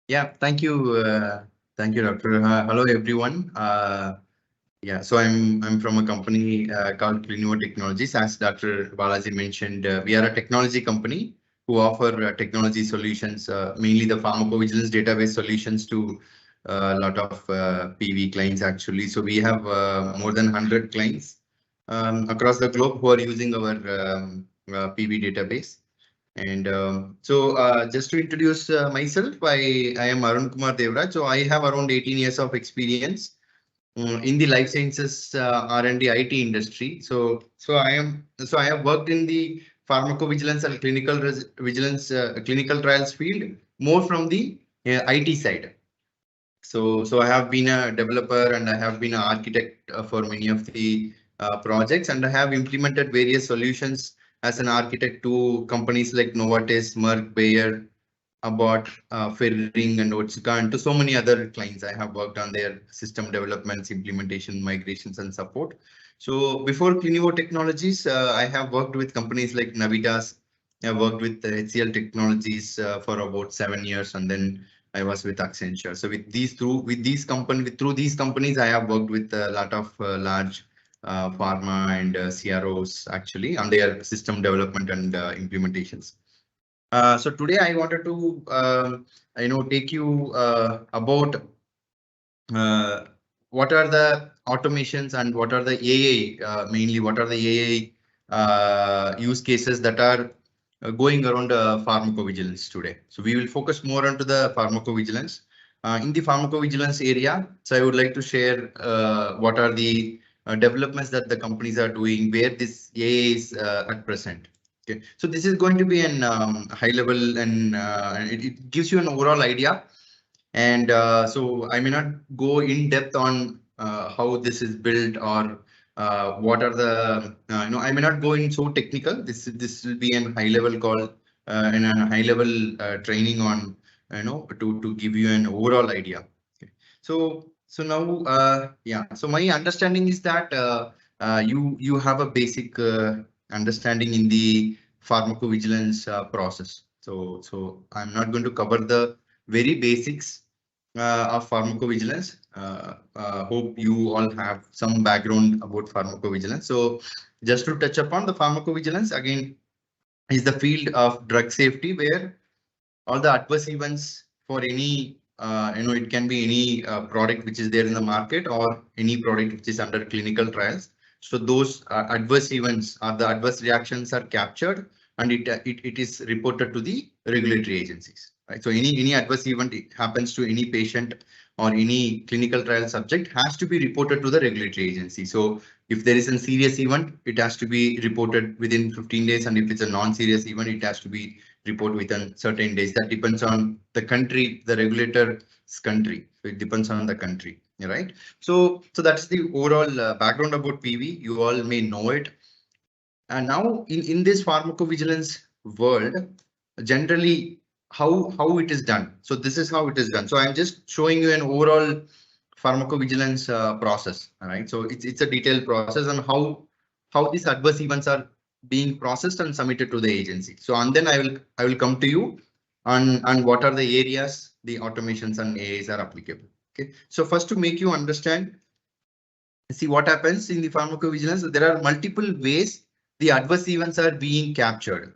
Yeah, thank you, Doctor. Hello, everyone. Yeah, so I'm from a company called Clinivo Technologies. As Dr. Balaji mentioned, we are a technology company who offer technology solutions, mainly the pharmacovigilance database solutions to a lot of PV clients actually. So we have more than 100 clients across the globe who are using our PV database. And just to introduce myself, I am Arun Kumar Devraj. So I have around 18 years of experience in the life sciences R&D IT industry. So I have worked in the pharmacovigilance and vigilance clinical trials field more from the IT side. So I have been a developer and I have been an architect for many of the projects, and I have implemented various solutions as an architect to companies like Novartis, Merck, Bayer, Abbott, Ferring, and Otsuka, and to so many other clients. I have worked on their system developments, implementation, migrations, and support. So before Clinivo Technologies, I have worked with companies like Navitas. I worked with HCL Technologies for about 7 years, and then I was with Accenture. So through these companies, I have worked with a lot of large pharma and CROs actually on their system development and implementations. So today I wanted to take you about uh, what are the automations and what are the AI, mainly what are the AI use cases that are going around pharmacovigilance today. So we will focus more onto the pharmacovigilance. In the pharmacovigilance area, so I would like to share what are the developments that the companies are doing, where this AI is at present. Okay, so this is going to be an high level, and it gives you an overall idea. And so I may not go in depth on how this is built or what are the, I may not go in so technical. This will be an high level call and a high level training on, to give you an overall idea. Okay. So now, yeah. So my understanding is that you have a basic understanding in the pharmacovigilance process. So I'm not going to cover the very basics of pharmacovigilance. Hope you all have some background about pharmacovigilance. So just to touch upon the pharmacovigilance again is the field of drug safety where all the adverse events for any it can be any product which is there in the market or any product which is under clinical trials. So those adverse events or the adverse reactions are captured, and it is reported to the regulatory agencies, right? So any adverse event happens to any patient or any clinical trial subject has to be reported to the regulatory agency. So if there is a serious event, it has to be reported within 15 days, and if it's a non-serious event, it has to be report within certain days. That depends on the country, the regulator's country. So it depends on the country, right? So that's the overall background about PV. You all may know it. And now in this pharmacovigilance world, generally how it is done. So this is how it is done. So I'm just showing you an overall pharmacovigilance process. All right. So it's a detailed process on how these adverse events are being processed and submitted to the agency. So and then I will come to you on what are the areas the automations and AIs are applicable. Okay. So first to make you understand, see what happens in the pharmacovigilance. There are multiple ways the adverse events are being captured.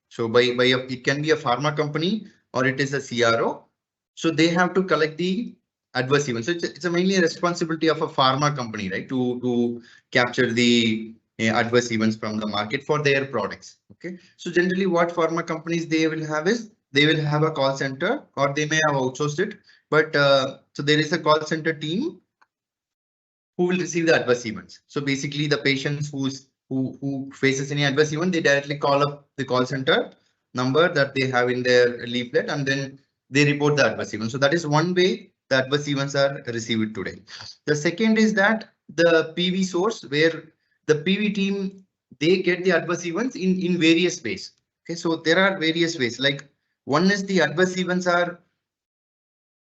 So it can be a pharma company or it is a CRO. So they have to collect the adverse events. So it's a mainly a responsibility of a pharma company, right, to capture the adverse events from the market for their products. Okay. So generally, what pharma companies they will have is they will have a call center or they may have outsourced it. But so there is a call center team who will receive the adverse events. So basically, the patients who faces any adverse event, they directly call up the call center number that they have in their leaflet, and then they report the adverse event. So that is one way the adverse events are received today. The second is that the PV source, where the PV team they get the adverse events in various ways. Okay, so there are various ways. Like one is the adverse events are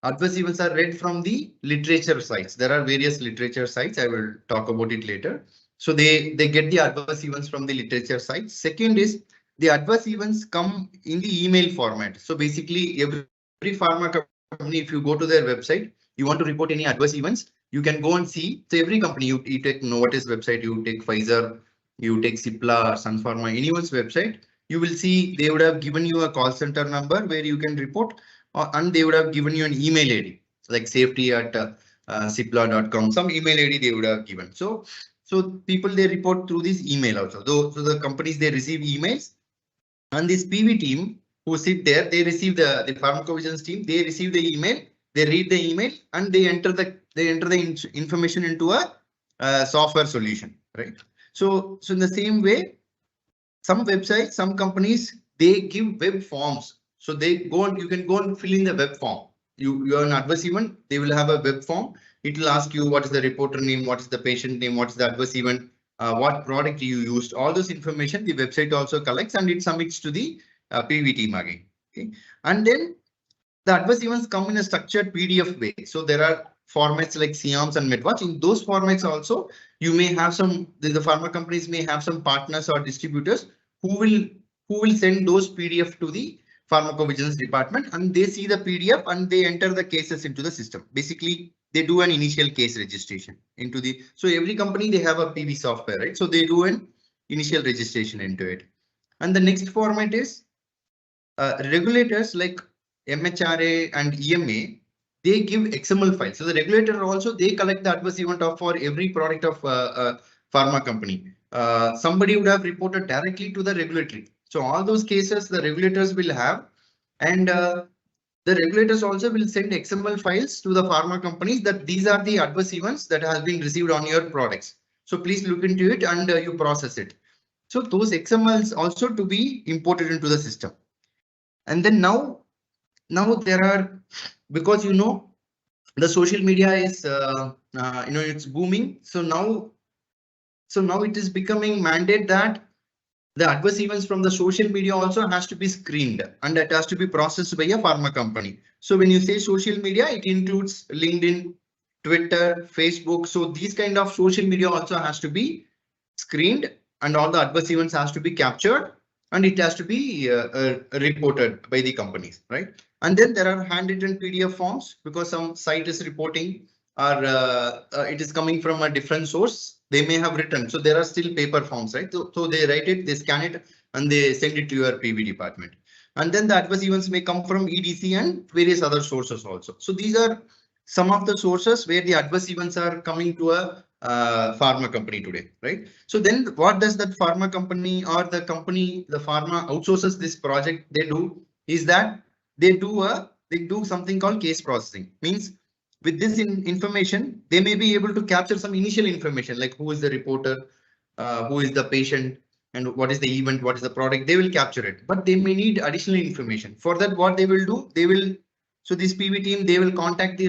read from the literature sites. There are various literature sites. I will talk about it later. So they get the adverse events from the literature sites. Second is the adverse events come in the email format. So basically, every pharma company company, if you go to their website, you want to report any adverse events, you can go and see. So every company, you take Novartis website, you take Pfizer, you take Cipla, Sun Pharma, anyone's website, you will see they would have given you a call center number where you can report, and they would have given you an email ID like safety@cipla.com, some email ID they would have given. So people, they report through this email also. So the companies, they receive emails, and this PV team who sit there, they receive the pharmacovigilance team, they receive the email, they read the email, and they enter the information into a software solution, right? So in the same way, some websites, some companies, they give web forms. So they go and you can go and fill in the web form. You are an adverse event, they will have a web form. It will ask you what is the reporter name, what is the patient name, what is the adverse event, what product you used. All those information the website also collects, and it submits to the PV team again. Okay, and then the adverse events come in a structured PDF way. So there are formats like SIAMs and MedWatch. In those formats also, you may have the pharma companies may have some partners or distributors who will send those PDF to the pharmacovigilance department, and they see the PDF and they enter the cases into the system. Basically, they do an initial case registration into the. So every company, they have a PV software, right? So they do an initial registration into it. And the next format is regulators like MHRA and EMA, they give XML files. So the regulator also, they collect the adverse event for every product of pharma company. Somebody would have reported directly to the regulatory. So all those cases the regulators will have, and the regulators also will send XML files to the pharma companies that these are the adverse events that has been received on your products. So please look into it and you process it. So those XMLs also to be imported into the system. And then now there are, because the social media is it's booming. So now it is becoming mandate that the adverse events from the social media also has to be screened, and it has to be processed by a pharma company. So when you say social media, it includes LinkedIn, Twitter, Facebook. So these kind of social media also has to be screened, and all the adverse events has to be captured, and it has to be reported by the companies, right? And then there are handwritten PDF forms, because some site is reporting, or it is coming from a different source. They may have written, so there are still paper forms, right? So they write it, they scan it, and they send it to your PV department. And then the adverse events may come from EDC and various other sources also. So these are some of the sources where the adverse events are coming to a pharma company today, right? So then what does that pharma company or the pharma outsources this project, they do is that they do something called case processing. Means with this information, they may be able to capture some initial information like who is the reporter, who is the patient, and what is the event, what is the product. They will capture it, but they may need additional information. For that, what they will do, so this PV team, they will contact the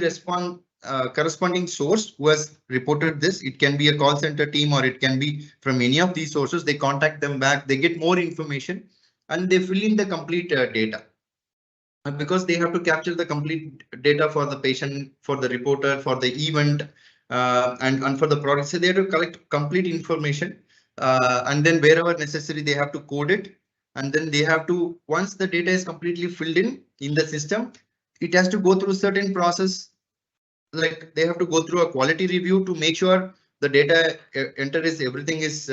corresponding source who has reported this. It can be a call center team, or it can be from any of these sources. They contact them back, they get more information, and they fill in the complete data. Because they have to capture the complete data for the patient, for the reporter, for the event, and for the product. So they have to collect complete information, and then wherever necessary, they have to code it. And then they have to, once the data is completely filled in the system, it has to go through certain process. Like they have to go through a quality review to make sure the data entered is everything is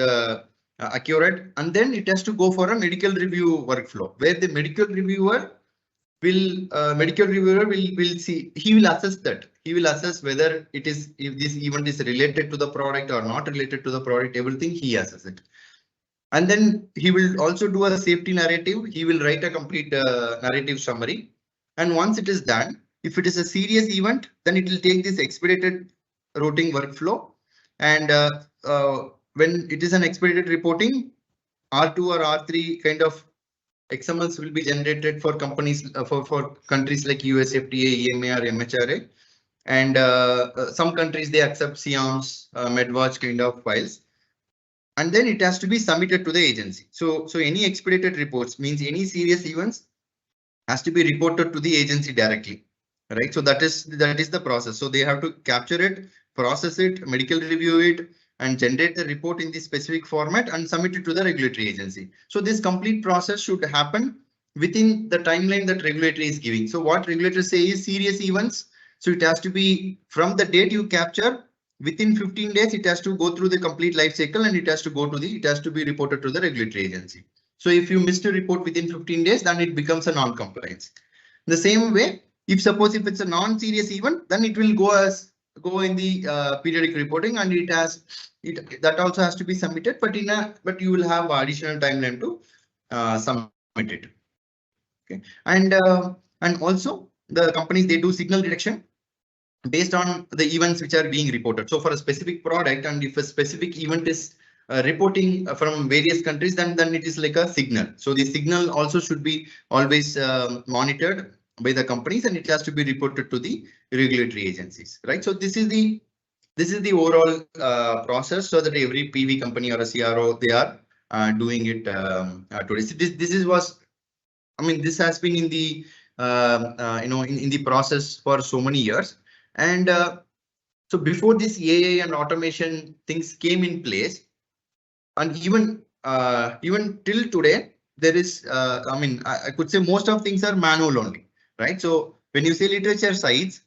accurate. And then it has to go for a medical review workflow, where the medical reviewer will see, he will assess that. He will assess whether if this event is related to the product or not related to the product, everything he assesses it. And then he will also do a safety narrative. He will write a complete narrative summary. And once it is done, if it is a serious event, then it will take this expedited routing workflow. And when it is an expedited reporting, R2 or R3 kind of XMLs will be generated for companies, for countries like US FDA, EMA, or MHRA. And some countries, they accept SIAMs, MedWatch kind of files. And then it has to be submitted to the agency. So any expedited reports, means any serious events, has to be reported to the agency directly, right? So that is the process. So they have to capture it, process it, medical review it, and generate the report in the specific format and submit it to the regulatory agency. So this complete process should happen within the timeline that regulatory is giving. So what regulators say is serious events. So it has to be from the date you capture, within 15 days, it has to go through the complete life cycle, and it has to be reported to the regulatory agency. So if you miss to report within 15 days, then it becomes a non-compliance. The same way, if it's a non-serious event, then it will go in the periodic reporting, and that also has to be submitted, but you will have additional timeline to submit it. Okay, and also the companies, they do signal detection based on the events which are being reported. So for a specific product, and if a specific event is reporting from various countries, then it is like a signal. So the signal also should be always monitored by the companies, and it has to be reported to the regulatory agencies, right? So this is the overall process, so that every PV company or a CRO, they are doing it today. So this has been in the in the process for so many years. And so before this AI and automation things came in place, and even till today, there is I could say most of things are manual only, right? So when you say literature sites,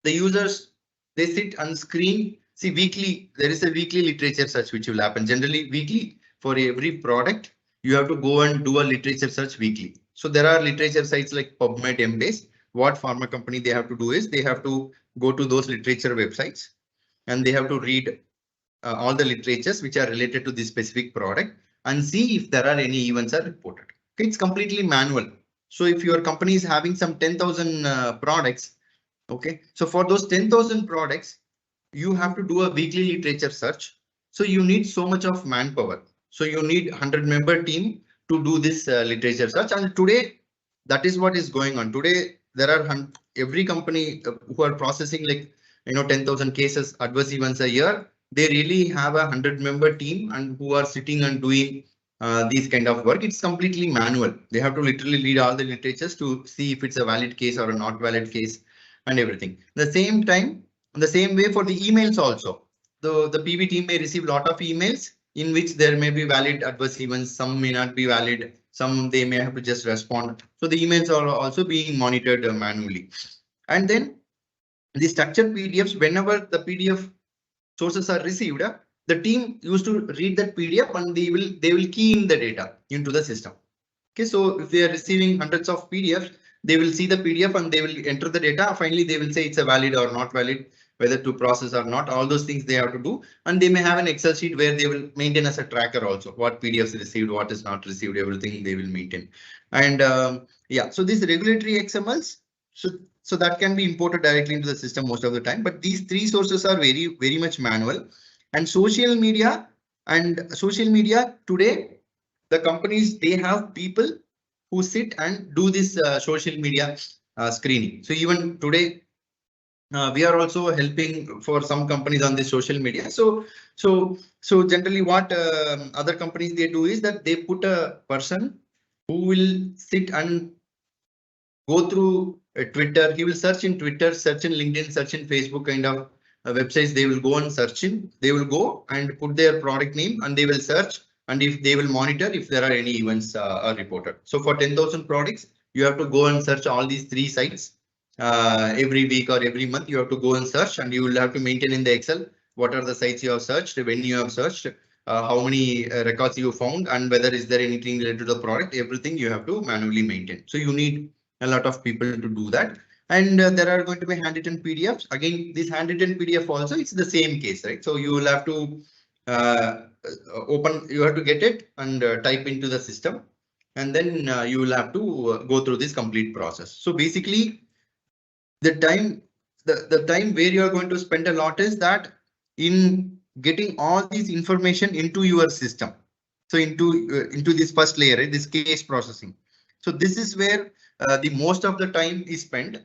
the users, they sit and screen. See, weekly, there is a weekly literature search which will happen. Generally, weekly, for every product, you have to go and do a literature search weekly. So there are literature sites like PubMed, Embase. What pharma company they have to do is they have to go to those literature websites, and they have to read all the literatures which are related to this specific product, and see if there are any events are reported. Okay, it's completely manual. So if your company is having some 10,000 products, okay, so for those 10,000 products, you have to do a weekly literature search. So you need so much of manpower. So you need 100-member team to do this literature search. And today, that is what is going on. Today, there are every company who are processing 10,000 cases, adverse events a year. They really have a 100-member team, and who are sitting and doing these kind of work. It's completely manual. They have to literally read all the literatures to see if it's a valid case or a not valid case, and everything. The same time, the same way for the emails also. The PV team may receive a lot of emails in which there may be valid adverse events, some may not be valid, some they may have to just respond. So the emails are also being monitored manually. And then the structured PDFs, whenever the PDF sources are received, the team used to read that PDF, and they will key in the data into the system. Okay, so if they are receiving hundreds of PDFs, they will see the PDF and they will enter the data. Finally, they will say it's a valid or not valid, whether to process or not. All those things they have to do, and they may have an Excel sheet where they will maintain as a tracker also what PDFs received, what is not received, everything they will maintain. And yeah, so these regulatory XMLs, so that can be imported directly into the system most of the time. But these three sources are very much manual. And social media today, the companies, they have people who sit and do this social media screening. So even today, we are also helping for some companies on the social media. So generally what other companies they do is that they put a person who will sit and go through Twitter. He will search in Twitter, search in LinkedIn, search in Facebook kind of websites. They will go and search in. They will go and put their product name, and they will search. And if they will monitor if there are any events are reported. So for 10,000 products, you have to go and search all these three sites every week or every month. You have to go and search, and you will have to maintain in the Excel what are the sites you have searched, when you have searched, how many records you found, and whether is there anything related to the product. Everything you have to manually maintain. So you need a lot of people to do that. And there are going to be handwritten PDFs. Again, this handwritten PDF also, it's the same case, right? So you will have to you have to get it and type into the system, and then you will have to go through this complete process. So basically, the time where you are going to spend a lot is that in getting all these information into your system. So into this first layer, right, this case processing. So this is where the most of the time is spent.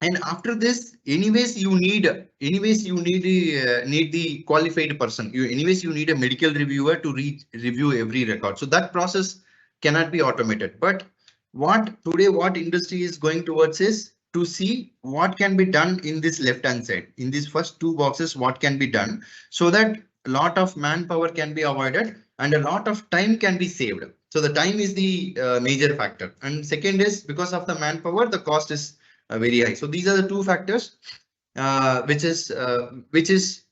And after this, anyways you need the qualified person. You need a medical reviewer to review every record. So that process cannot be automated. But what industry is going towards is to see what can be done in this left hand side, in these first two boxes, what can be done, so that a lot of manpower can be avoided and a lot of time can be saved. So the time is the major factor, and second is because of the manpower, the cost is very high. So these are the two factors which is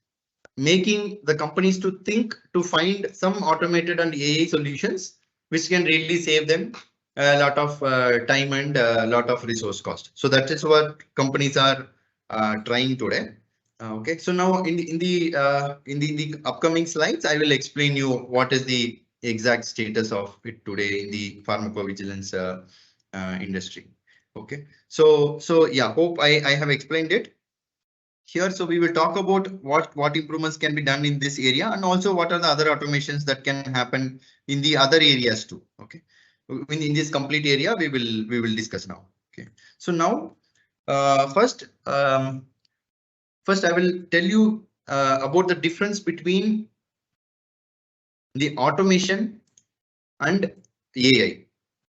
making the companies to think to find some automated and AI solutions which can really save them a lot of time and a lot of resource cost. So that is what companies are trying today. Okay, so now in the upcoming slides, I will explain you what is the exact status of it today in the pharmacovigilance industry. Okay, so yeah, hope I have explained it here. So we will talk about what improvements can be done in this area, and also what are the other automations that can happen in the other areas too. Okay, in this complete area we will discuss now. Okay, so now first I will tell you about the difference between the automation and AI.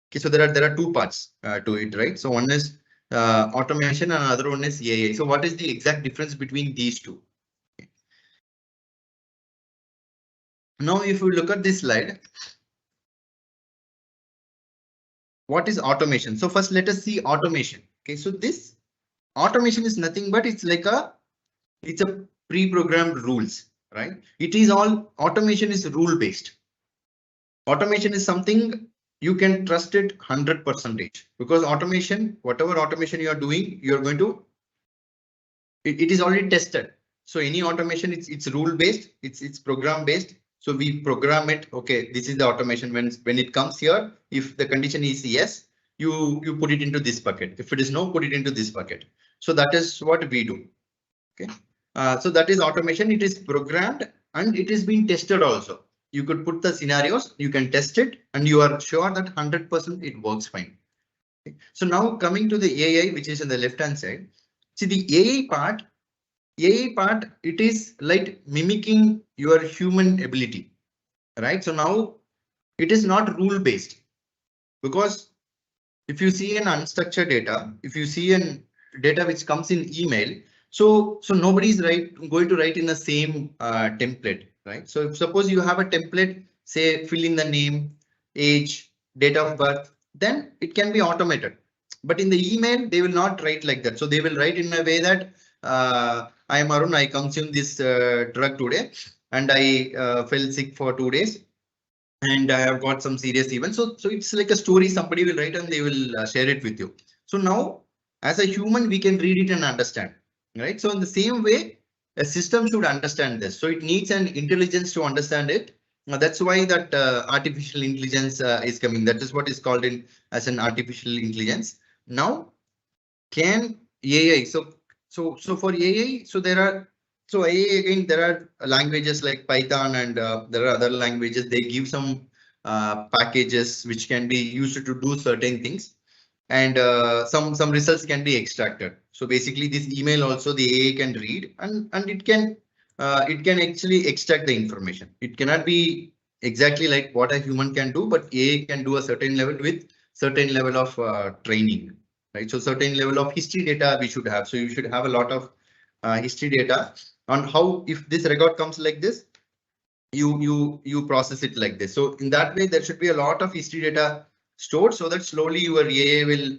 Okay, so there are two parts to it, right? So one is automation and another one is AI. So what is the exact difference between these two? Okay. Now, if we look at this slide, what is automation? So first, let us see automation. Okay, so this automation is nothing but it's a pre-programmed rules, right? It is all automation is rule based. Automation is something you can trust it 100% because automation, whatever automation you are doing, you're going to it is already tested. So any automation, it's rule based, it's program based. So we program it. Okay, this is the automation. When it comes here, if the condition is yes, you put it into this bucket. If it is no, put it into this bucket. So that is what we do. Okay, so that is automation. It is programmed and it is being tested also. You could put the scenarios, you can test it, and you are sure that 100% it works fine. Okay. So now coming to the AI, which is on the left hand side. See the AI part, it is like mimicking your human ability, right? So now it is not rule based because if you see an unstructured data, if you see an data which comes in email, so nobody is going to write in the same template, right? So if suppose you have a template, say fill in the name, age, date of birth, then it can be automated. But in the email, they will not write like that. So they will write in a way that I am Arun, I consumed this drug today and I fell sick for 2 days and I have got some serious events. So it's like a story somebody will write and they will share it with you. So now as a human, we can read it and understand, right? So in the same way, a system should understand this. So it needs an intelligence to understand it. That's why that artificial intelligence is coming. That is what is called in as an artificial intelligence. Now, can AI? So for AI, so AI again there are languages like Python and there are other languages. They give some packages which can be used to do certain things, and some results can be extracted. So basically, this email also the AI can read and it can actually extract the information. It cannot be exactly like what a human can do, but AI can do a certain level with certain level of training, right? So certain level of history data we should have. So you should have a lot of history data on how if this record comes like this, you process it like this. So in that way, there should be a lot of history data stored so that slowly your AI will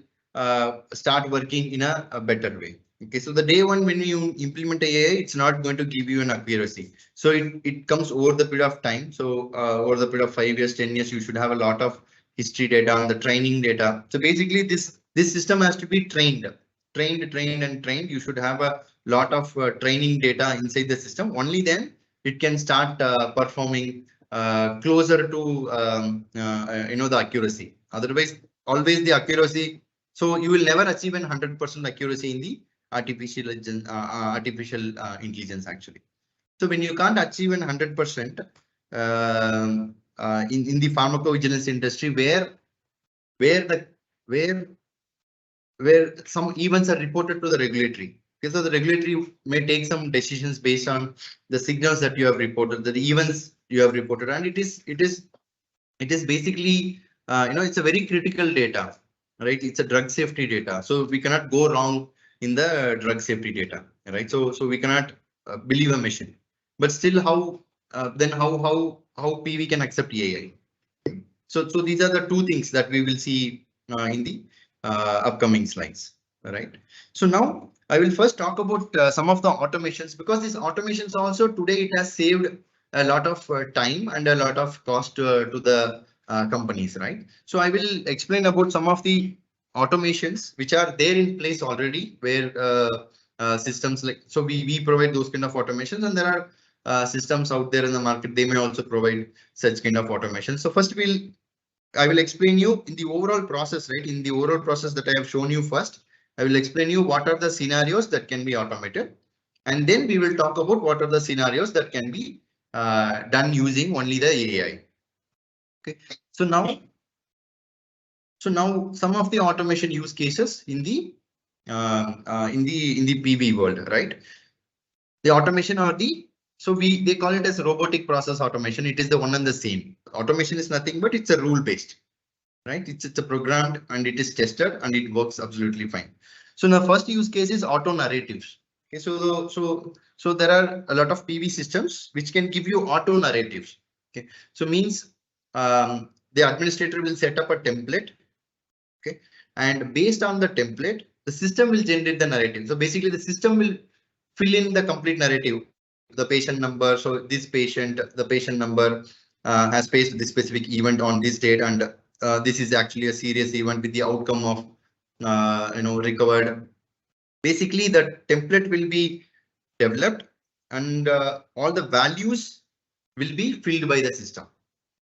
start working in a better way. Okay, so the day one when you implement AI, it's not going to give you an accuracy. So it comes over the period of time. So over the period of 5 years, 10 years, you should have a lot of history data on the training data. So basically this system has to be trained. You should have a lot of training data inside the system. Only then it can start performing closer to the accuracy. Otherwise, always the accuracy. So you will never achieve an 100% accuracy in the artificial intelligence actually. So when you can't achieve an 100% in the pharmacovigilance industry, where the where some events are reported to the regulatory. Okay, so the regulatory may take some decisions based on the signals that you have reported, the events you have reported, and it is basically it's a very critical data, right? It's a drug safety data, so we cannot go wrong in the drug safety data, right? So we cannot believe a machine, but still how PV can accept AI? So these are the two things that we will see in the upcoming slides. All right. So now I will first talk about some of the automations, because these automations also today it has saved a lot of time and a lot of cost to the companies, right? So I will explain about some of the automations which are there in place already, where systems like, so we provide those kind of automations, and there are systems out there in the market, they may also provide such kind of automation. So first I will explain you in the overall process, right? In the overall process that I have shown you first, I will explain you what are the scenarios that can be automated. And then we will talk about what are the scenarios that can be done using only the AI. Okay. So now some of the automation use cases in the PV world, right? The automation or they call it as robotic process automation. It is the one and the same. Automation is nothing but it's a rule based, right? It's a programmed and it is tested and it works absolutely fine. So the first use case is auto narratives. Okay, so there are a lot of PV systems which can give you auto narratives. Okay, so means the administrator will set up a template. Okay, and based on the template, the system will generate the narrative. So basically, the system will fill in the complete narrative, the patient number. So this patient, the patient number has faced this specific event on this date, and this is actually a serious event with the outcome of recovered. Basically, the template will be developed, and all the values will be filled by the system.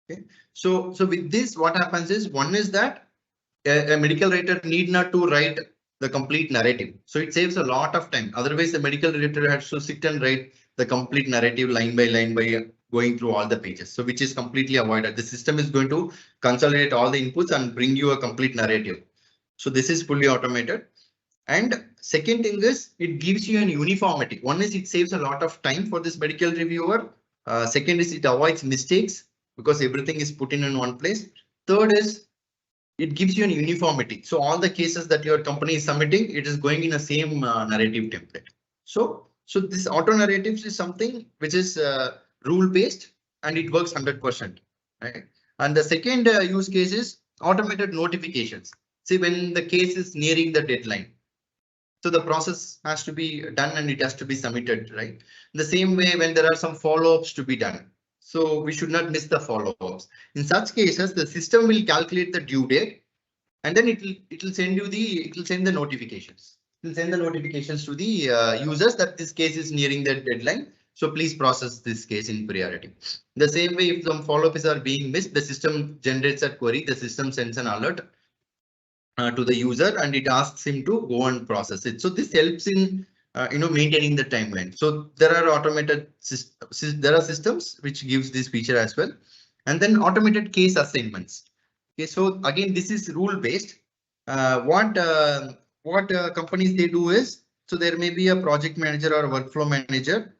Okay, so with this, what happens is, one is that a medical writer need not to write the complete narrative. So it saves a lot of time. Otherwise, the medical writer has to sit and write the complete narrative line by going through all the pages. So which is completely avoided. The system is going to consolidate all the inputs and bring you a complete narrative. So this is fully automated. And second thing is, it gives you an uniformity. One is it saves a lot of time for this medical reviewer. Second is it avoids mistakes because everything is put in one place. Third is it gives you an uniformity. So all the cases that your company is submitting, it is going in the same narrative template. So this auto narratives is something which is rule based and it works 100%. Right? And the second use case is automated notifications. See, when the case is nearing the deadline, so the process has to be done and it has to be submitted, right? The same way when there are some follow-ups to be done. So we should not miss the follow-ups. In such cases, the system will calculate the due date and then it will send the notifications. It will send the notifications to the users that this case is nearing the deadline. So please process this case in priority. The same way, if some follow-ups are being missed, the system generates a query, the system sends an alert to the user and it asks him to go and process it. So this helps in maintaining the timeline. So there are automated there are systems which gives this feature as well, and then automated case assignments. Okay, so again this is rule based. What companies they do is, so there may be a project manager or a workflow manager.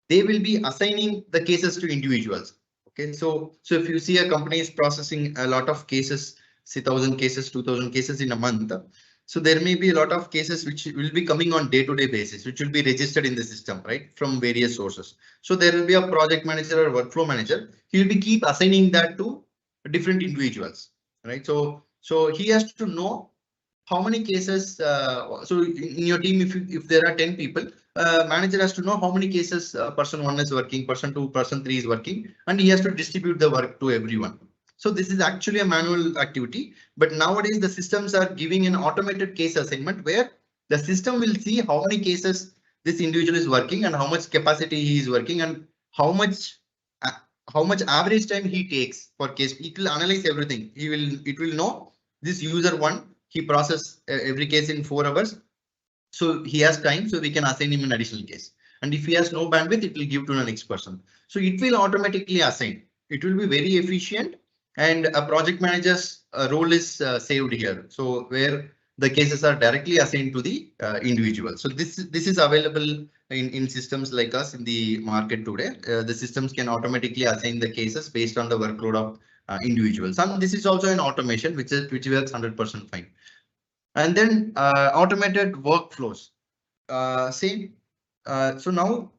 They will be assigning the cases to individuals. Okay, so if you see a company is processing a lot of cases, say 1,000 cases, 2,000 cases in a month. So there may be a lot of cases which will be coming on day-to-day basis, which will be registered in the system, right, from various sources. So there will be a project manager or workflow manager. He will be keep assigning that to different individuals, right? So he has to know how many cases. So in your team, if there are 10 people, manager has to know how many cases person 1 is working, person 2, person 3 is working, and he has to distribute the work to everyone. So this is actually a manual activity, but nowadays the systems are giving an automated case assignment where the system will see how many cases this individual is working and how much capacity he is working and how much average time he takes for case. It will analyze everything. It will know this user 1, he process every case in 4 hours. So he has time, so we can assign him an additional case. And if he has no bandwidth, it will give to the next person. So it will automatically assign. It will be very efficient. And a project manager's role is saved here. So where the cases are directly assigned to the individual. So this is available in systems like us in the market today. The systems can automatically assign the cases based on the workload of individuals. And this is also an automation which works 100% fine. And then automated workflows. Same. So now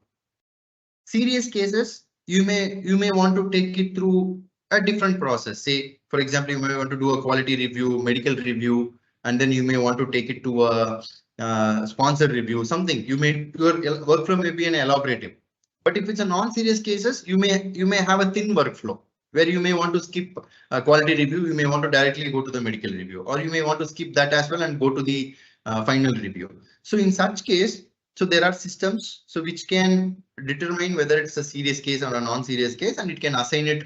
serious cases, you may want to take it through a different process. Say, for example, you may want to do a quality review, medical review, and then you may want to take it to a sponsor review, something. Your workflow may be an elaborative. But if it's a non-serious cases, you may have a thin workflow where you may want to skip a quality review, you may want to directly go to the medical review, or you may want to skip that as well and go to the final review. So in such case, so there are systems so which can determine whether it's a serious case or a non-serious case, and it can assign it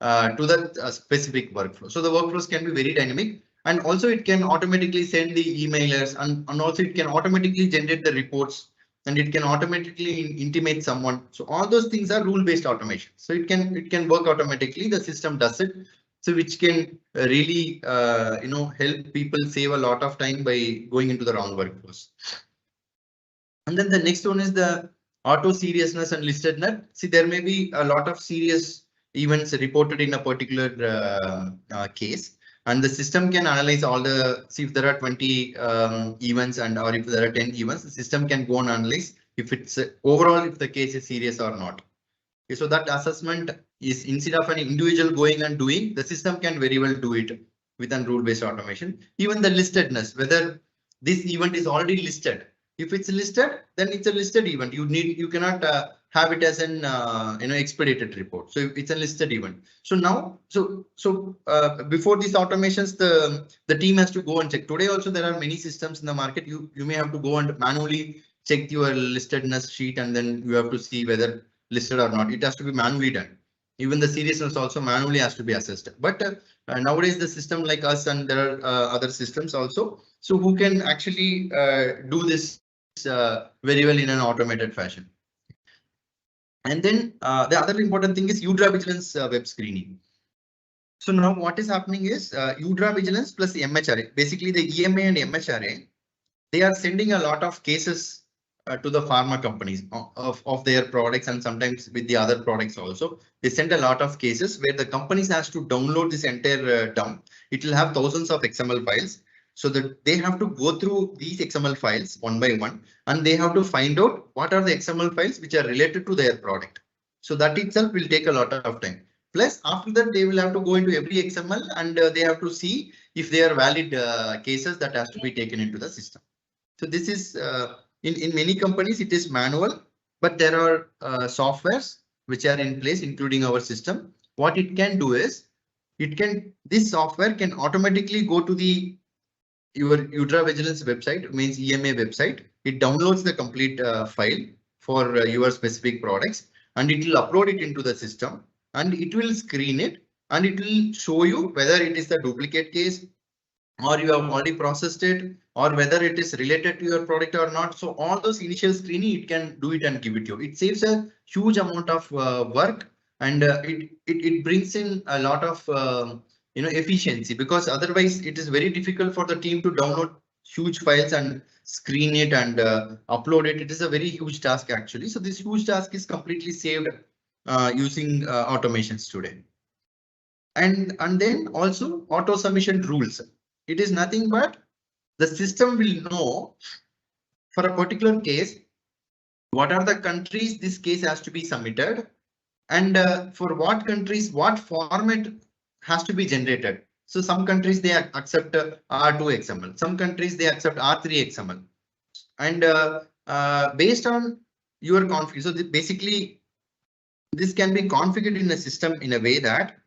to the specific workflow. So the workflows can be very dynamic, and also it can automatically send the emailers, and also it can automatically generate the reports, and it can automatically intimate someone. So all those things are rule-based automation. So it can work automatically. The system does it. So which can really help people save a lot of time by going into the wrong workflows. And then the next one is the auto seriousness and listedness. See, there may be a lot of serious events reported in a particular case, and the system can analyze all the, see if there are 20 events or if there are 10 events, the system can go and analyze if it's overall, if the case is serious or not. Okay, so that assessment is, instead of an individual going and doing, the system can very well do it with a rule-based automation. Even the listedness, whether this event is already listed. If it's listed, then it's a listed event. You cannot have it as an expedited report. So it's a listed event. So now, before these automations, the team has to go and check. Today also there are many systems in the market. You may have to go and manually check your listedness sheet, and then you have to see whether listed or not. It has to be manually done. Even the seriousness also manually has to be assessed. But nowadays the system like us, and there are other systems also, so who can actually do this very well in an automated fashion. And then the other important thing is UDRA vigilance web screening. So now what is happening is UDRA vigilance plus the MHRA, basically the EMA and MHRA, they are sending a lot of cases to the pharma companies of their products, and sometimes with the other products also. They send a lot of cases where the companies has to download this entire dump. It will have thousands of XML files. So that they have to go through these XML files one by one, and they have to find out what are the XML files which are related to their product. So that itself will take a lot of time. Plus, after that, they will have to go into every XML, and they have to see if they are valid cases that has to be taken into the system. So this is in many companies, it is manual, but there are softwares which are in place, including our system. What it can do is, this software can automatically go to your UDRA vigilance website, means EMA website. It downloads the complete file for your specific products, and it will upload it into the system, and it will screen it, and it will show you whether it is the duplicate case, or you have already processed it, or whether it is related to your product or not. So all those initial screening, it can do it and give it to you. It saves a huge amount of work, and it brings in a lot of efficiency, because otherwise it is very difficult for the team to download huge files and screen it and upload it. It is a very huge task actually. So this huge task is completely saved using automations today. And then also auto submission rules. It is nothing but the system will know for a particular case what are the countries this case has to be submitted, and for what countries what format has to be generated. So some countries they accept R2 XML, some countries they accept R3 XML, and based on your config. So basically this can be configured in a system in a way that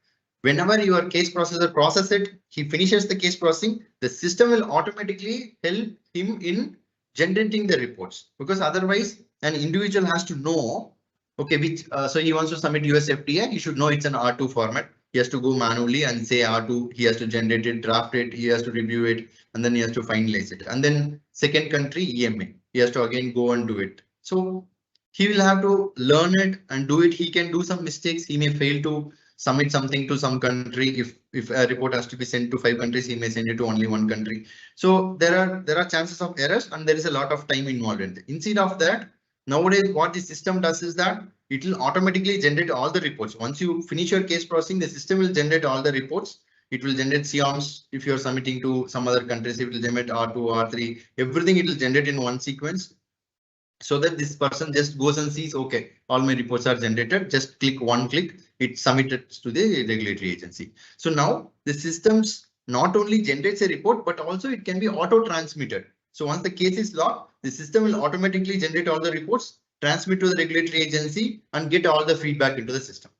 whenever your case processor processes it, he finishes the case processing, the system will automatically help him in generating the reports, because otherwise an individual has to know, okay, which so he wants to submit US FDA, he should know it's an R2 format. He has to go manually and say R2, he has to generate it, draft it, he has to review it, and then he has to finalize it. And then second country EMA, he has to again go and do it. So he will have to learn it and do it. He can do some mistakes. He may fail to submit something to some country. If a report has to be sent to 5 countries, he may send it to only 1 country. So there are chances of errors, and there is a lot of time involved in it. Instead of that, nowadays what the system does is that it will automatically generate all the reports. Once you finish your case processing, the system will generate all the reports. It will generate CIOMs. If you're submitting to some other countries, it will generate R2, R3, everything it will generate in one sequence. so that this person just goes and sees, okay, all my reports are generated, just click one click, it's submitted to the regulatory agency. So now the systems not only generates a report, but also it can be auto transmitted. So once the case is logged, the system will automatically generate all the reports, transmit to the regulatory agency and get all the feedback into the system.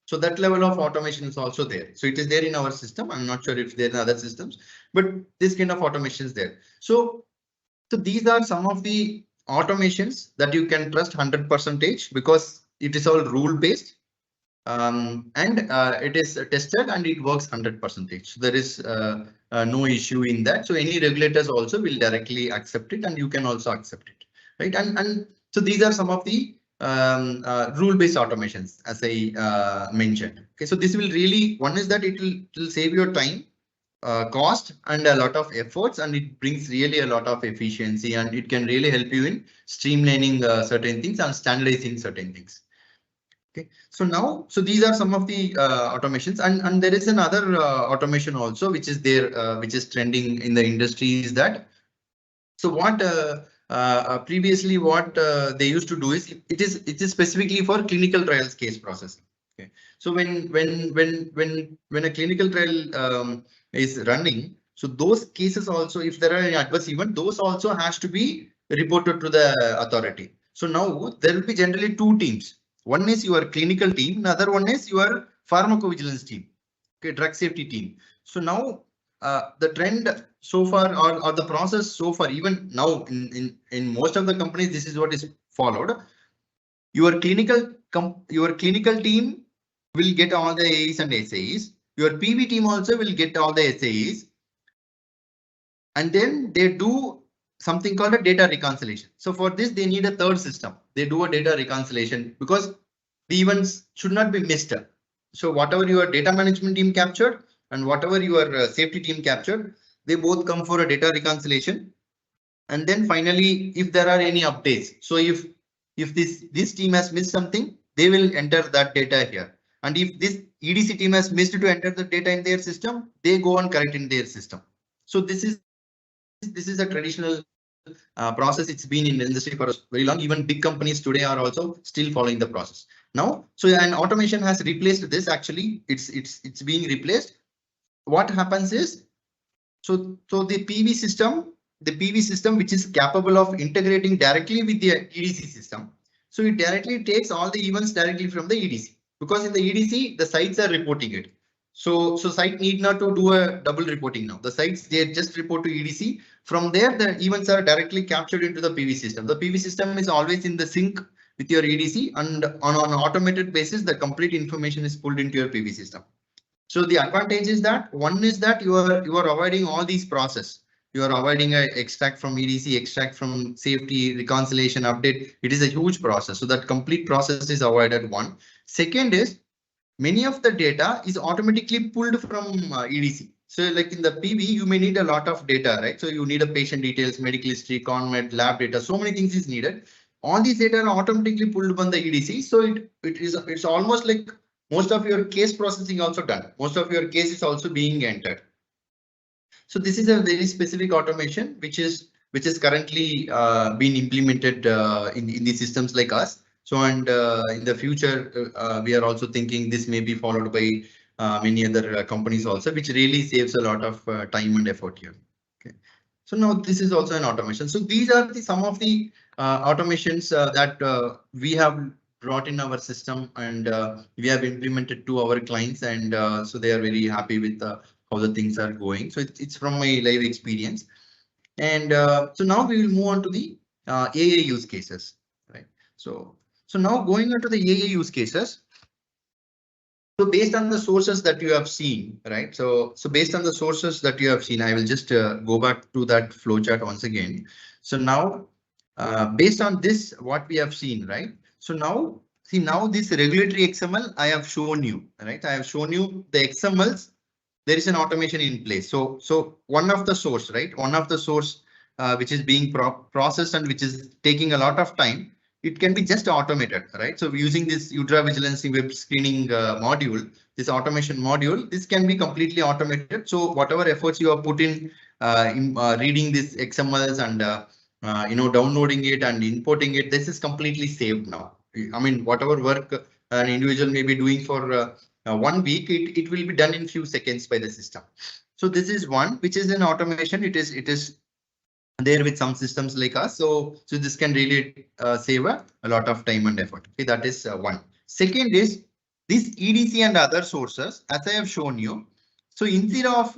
So that level of automation is also there. So it is there in our system. I'm not sure if there are other systems, but this kind of automation is there. So these are some of the automations that you can trust 100% because it is all rule based, and it is tested and it works 100%. So there is no issue in that. So any regulators also will directly accept it, and you can also accept it, right? And so these are some of the rule-based automations, as I mentioned. Okay, so this will really, one is that it will save your time, cost and a lot of efforts, and it brings really a lot of efficiency, and it can really help you in streamlining certain things and standardizing certain things. Okay, so now, so these are some of the automations, and there is another automation also which is there, which is trending in the industry, is that, so what previously what they used to do is, it is specifically for clinical trials case processing. Okay, so when a clinical trial is running, so those cases also, if there are any adverse event, those also has to be reported to the authority. So now there will be generally two teams. One is your clinical team, another one is your pharmacovigilance team, okay, drug safety team. So now the trend so far, or the process so far, even now in most of the companies, this is what is followed. Your clinical team will get all the AEs and SAEs. Your PV team also will get all the SAEs. And then they do something called a data reconciliation. So for this, they need a third system. They do a data reconciliation because the events should not be missed. So whatever your data management team captured and whatever your safety team captured, they both come for a data reconciliation. And then finally, if there are any updates, so if this team has missed something, they will enter that data here. And if this EDC team has missed to enter the data in their system, they go and correct in their system. So this is a traditional process. It's been in the industry for very long. Even big companies today are also still following the process. Now, so an automation has replaced this. Actually, it's being replaced. What happens is, so the PV system, which is capable of integrating directly with the EDC system. So it directly takes all the events directly from the EDC, because in the EDC, the sites are reporting it. So site need not to do a double reporting now. The sites, they just report to EDC. From there, the events are directly captured into the PV system. The PV system is always in the sync with your EDC, and on an automated basis, the complete information is pulled into your PV system. So the advantage is that, one is that you are avoiding all these process. You are avoiding a extract from EDC, extract from safety, reconciliation, update. It is a huge process. So that complete process is avoided. One. Second is, many of the data is automatically pulled from EDC. So like in the PV, you may need a lot of data, right? So you need a patient details, medical history, conmed, lab data, so many things is needed. All these data are automatically pulled from the EDC. So it's almost like most of your case processing also done. Most of your case is also being entered. So this is a very specific automation which is currently being implemented in the systems like us. So and in the future, we are also thinking this may be followed by many other companies also, which really saves a lot of time and effort here. Okay. So now this is also an automation. So these are some of the automations that we have brought in our system, and we have implemented to our clients, and so they are very happy with how the things are going. So it's from my live experience. And so now we will move on to the AA use cases, right? So now going on to the AA use cases. So based on the sources that you have seen, right? So based on the sources that you have seen, I will just go back to that flowchart once again. So now, based on this, what we have seen, right? So now, see, now this regulatory XML I have shown you, right? I have shown you the XMLs. There is an automation in place. So one of the source, right? One of the source which is being processed and which is taking a lot of time, it can be just automated, right? So using this Udra Vigilance Web Screening module, this automation module, this can be completely automated. So whatever efforts you have put in reading these XMLs and downloading it and importing it. This is completely saved now. I mean, whatever work an individual may be doing for 1 week, it will be done in few seconds by the system. So this is one, which is an automation. It is there with some systems like us. So this can really save a lot of time and effort. Okay, that is one. Second is this EDC and other sources, as I have shown you. So instead of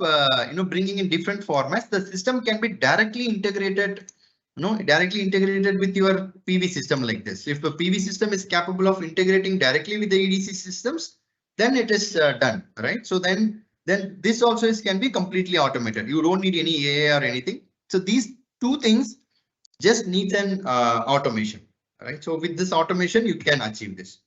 bringing in different formats, the system can be directly integrated. Directly integrated with your PV system like this. If the PV system is capable of integrating directly with the EDC systems, then it is done, right? So then this also can be completely automated. You don't need any AI or anything. So these two things just need an automation, right? So with this automation, you can achieve this.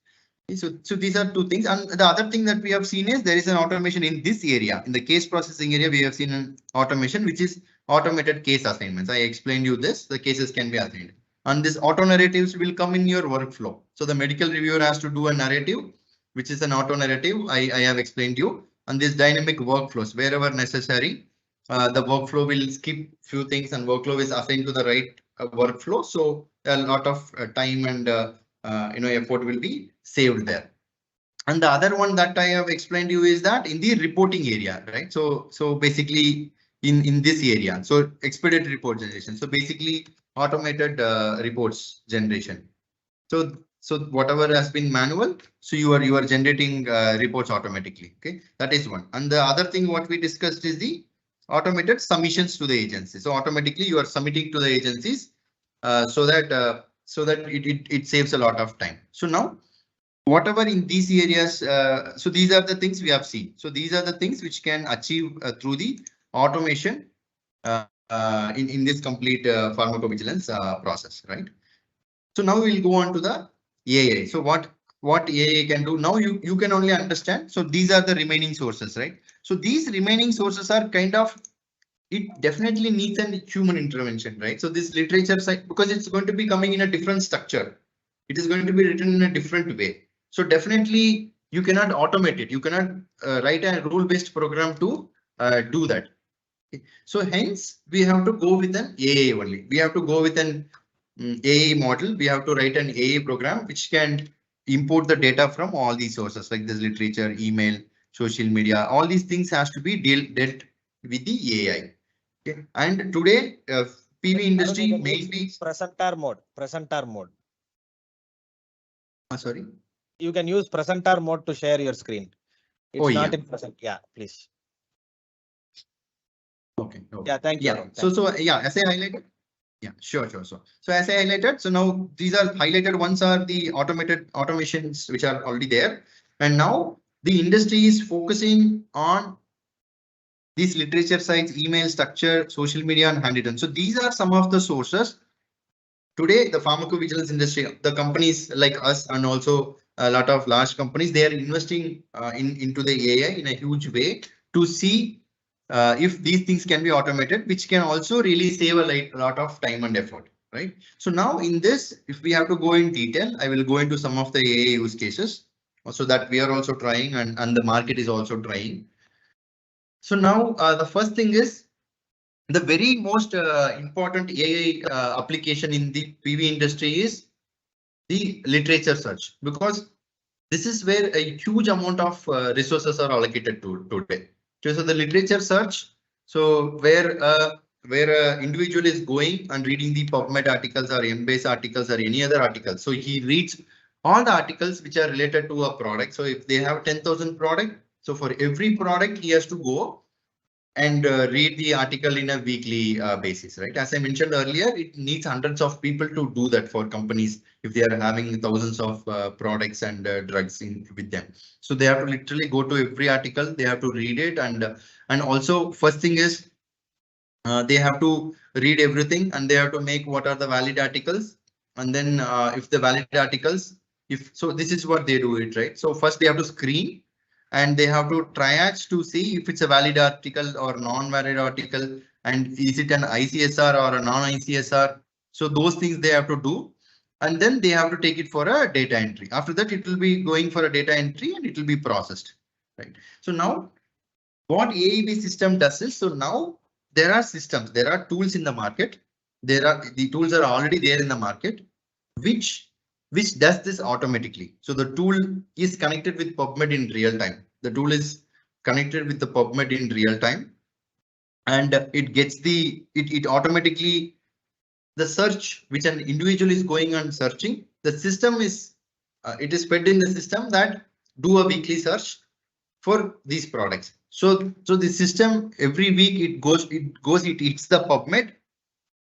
Okay, so these are two things. And the other thing that we have seen is there is an automation in this area. In the case processing area, we have seen an automation, which is automated case assignments. I explained you this. The cases can be assigned. And this auto narratives will come in your workflow. So the medical reviewer has to do a narrative, which is an auto narrative. I have explained you. And this dynamic workflows, wherever necessary, the workflow will skip few things and workflow is assigned to the right workflow. So a lot of time and effort will be saved there. And the other one that I have explained you is that in the reporting area, right? So basically in this area, so expedited report generation. So basically automated reports generation. So whatever has been manual, so you are generating reports automatically. Okay, that is one. And the other thing what we discussed is the automated submissions to the agency. So automatically you are submitting to the agencies so that it saves a lot of time. So now whatever in these areas, so these are the things we have seen. So these are the things which can achieve through the automation in this complete pharmacovigilance process, right? So now we'll go on to the AI. So what AI can do now, you can only understand. So these are the remaining sources, right? So these remaining sources are kind of, it definitely needs a human intervention, right? So this literature side, because it's going to be coming in a different structure, it is going to be written in a different way. So definitely you cannot automate it. You cannot write a rule-based program to do that. Okay. So hence we have to go with an AI only. We have to go with an AI model. We have to write an AI program which can import the data from all these sources like this literature, email, social media. All these things has to be dealt with the AI. Okay. And today, PV industry mainly presenter mode. Sorry. You can use presenter mode to share your screen. It's not in present. Yeah, please. Okay. Yeah, thank you. Yeah. So yeah, as I highlighted. Yeah, sure. So as I highlighted, so now these are highlighted ones are the automated automations which are already there. And now the industry is focusing on these literature sites, email structure, social media and handwritten. So these are some of the sources. Today, the pharmacovigilance industry, the companies like us and also a lot of large companies, they are investing into the AI in a huge way to see if these things can be automated, which can also really save a lot of time and effort, right? So now in this, if we have to go in detail, I will go into some of the AI use cases so that we are also trying and the market is also trying. So now the first thing is the very most important AI application in the PV industry is the literature search, because this is where a huge amount of resources are allocated to today. So the literature search, so where individual is going and reading the PubMed articles or Embase articles or any other articles. So he reads all the articles which are related to a product. So if they have 10,000 product, so for every product he has to go and read the article in a weekly basis, right? As I mentioned earlier, it needs hundreds of people to do that for companies if they are having thousands of products and drugs with them. So they have to literally go to every article, they have to read it, and also first thing is they have to read everything and they have to make what are the valid articles, and then if the valid articles, if so, this is what they do it, right? So first they have to screen. And they have to triage to see if it's a valid article or non-valid article, and is it an ICSR or a non-ICSR. So those things they have to do, and then they have to take it for a data entry. After that, it will be going for a data entry and it will be processed, right? So now what AEB system does is, so now there are systems, there are tools in the market the tools are already there in the market, which does this automatically. So the tool is connected with PubMed in real time. The tool is connected with the PubMed in real time, and it gets it automatically the search which an individual is going and searching. The system is it is fed in the system that do a weekly search for these products. So the system every week it hits the PubMed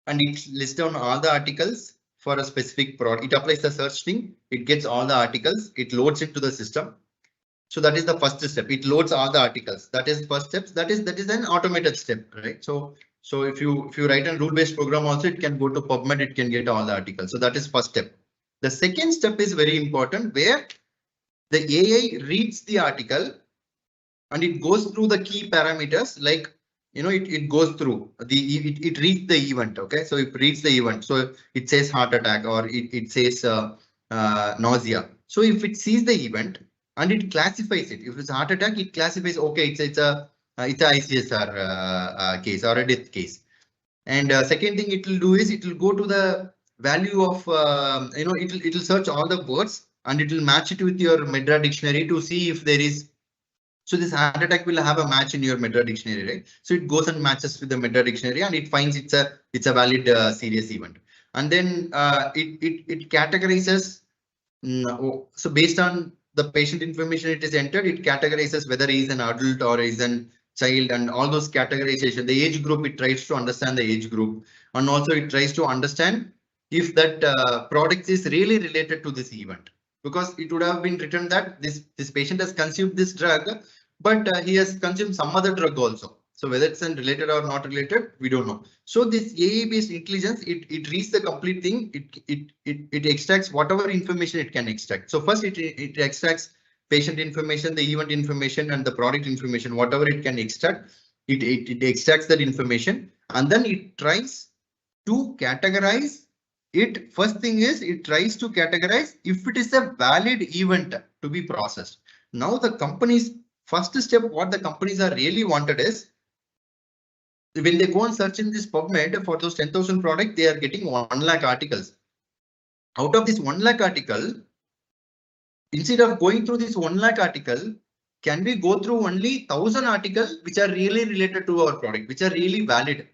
and it lists down all the articles for a specific product. It applies the search thing. It gets all the articles. It loads into the system. So that is the first step. It loads all the articles. That is first step. That is an automated step, right? So if you write a rule-based program also, it can go to PubMed. It can get all the articles. So that is first step. The second step is very important, where the AI reads the article and it goes through the key parameters, like it goes through it reads the event. Okay, so it reads the event. So it says heart attack, or it says nausea. So if it sees the event and it classifies it, if it's heart attack, it classifies, okay, it's a ICSR case or a death case. And second thing it will do is it will go to the value of it will search all the words and it will match it with your MedDra dictionary to see if there is. So this heart attack will have a match in your MedDra dictionary, right? So it goes and matches with the MedDra dictionary and it finds it's a valid serious event. And then it categorizes. So based on the patient information it is entered, it categorizes whether he is an adult or is an child, and all those categorization. The age group, it tries to understand the age group, and also it tries to understand if that product is really related to this event. Because it would have been written that this patient has consumed this drug, but he has consumed some other drug also. So whether it's related or not related, we don't know. So this AI-based intelligence, it reads the complete thing. It extracts whatever information it can extract. So first it extracts patient information, the event information, and the product information. Whatever it can extract, it extracts that information, and then it tries to categorize it. First thing is it tries to categorize if it is a valid event to be processed. Now the company's first step, what the companies are really wanted is, when they go and search in this PubMed for those 10,000 products, they are getting 1 lakh articles. Out of this 1 lakh article, instead of going through this 1 lakh article, can we go through only 1,000 articles which are really related to our product, which are really valid?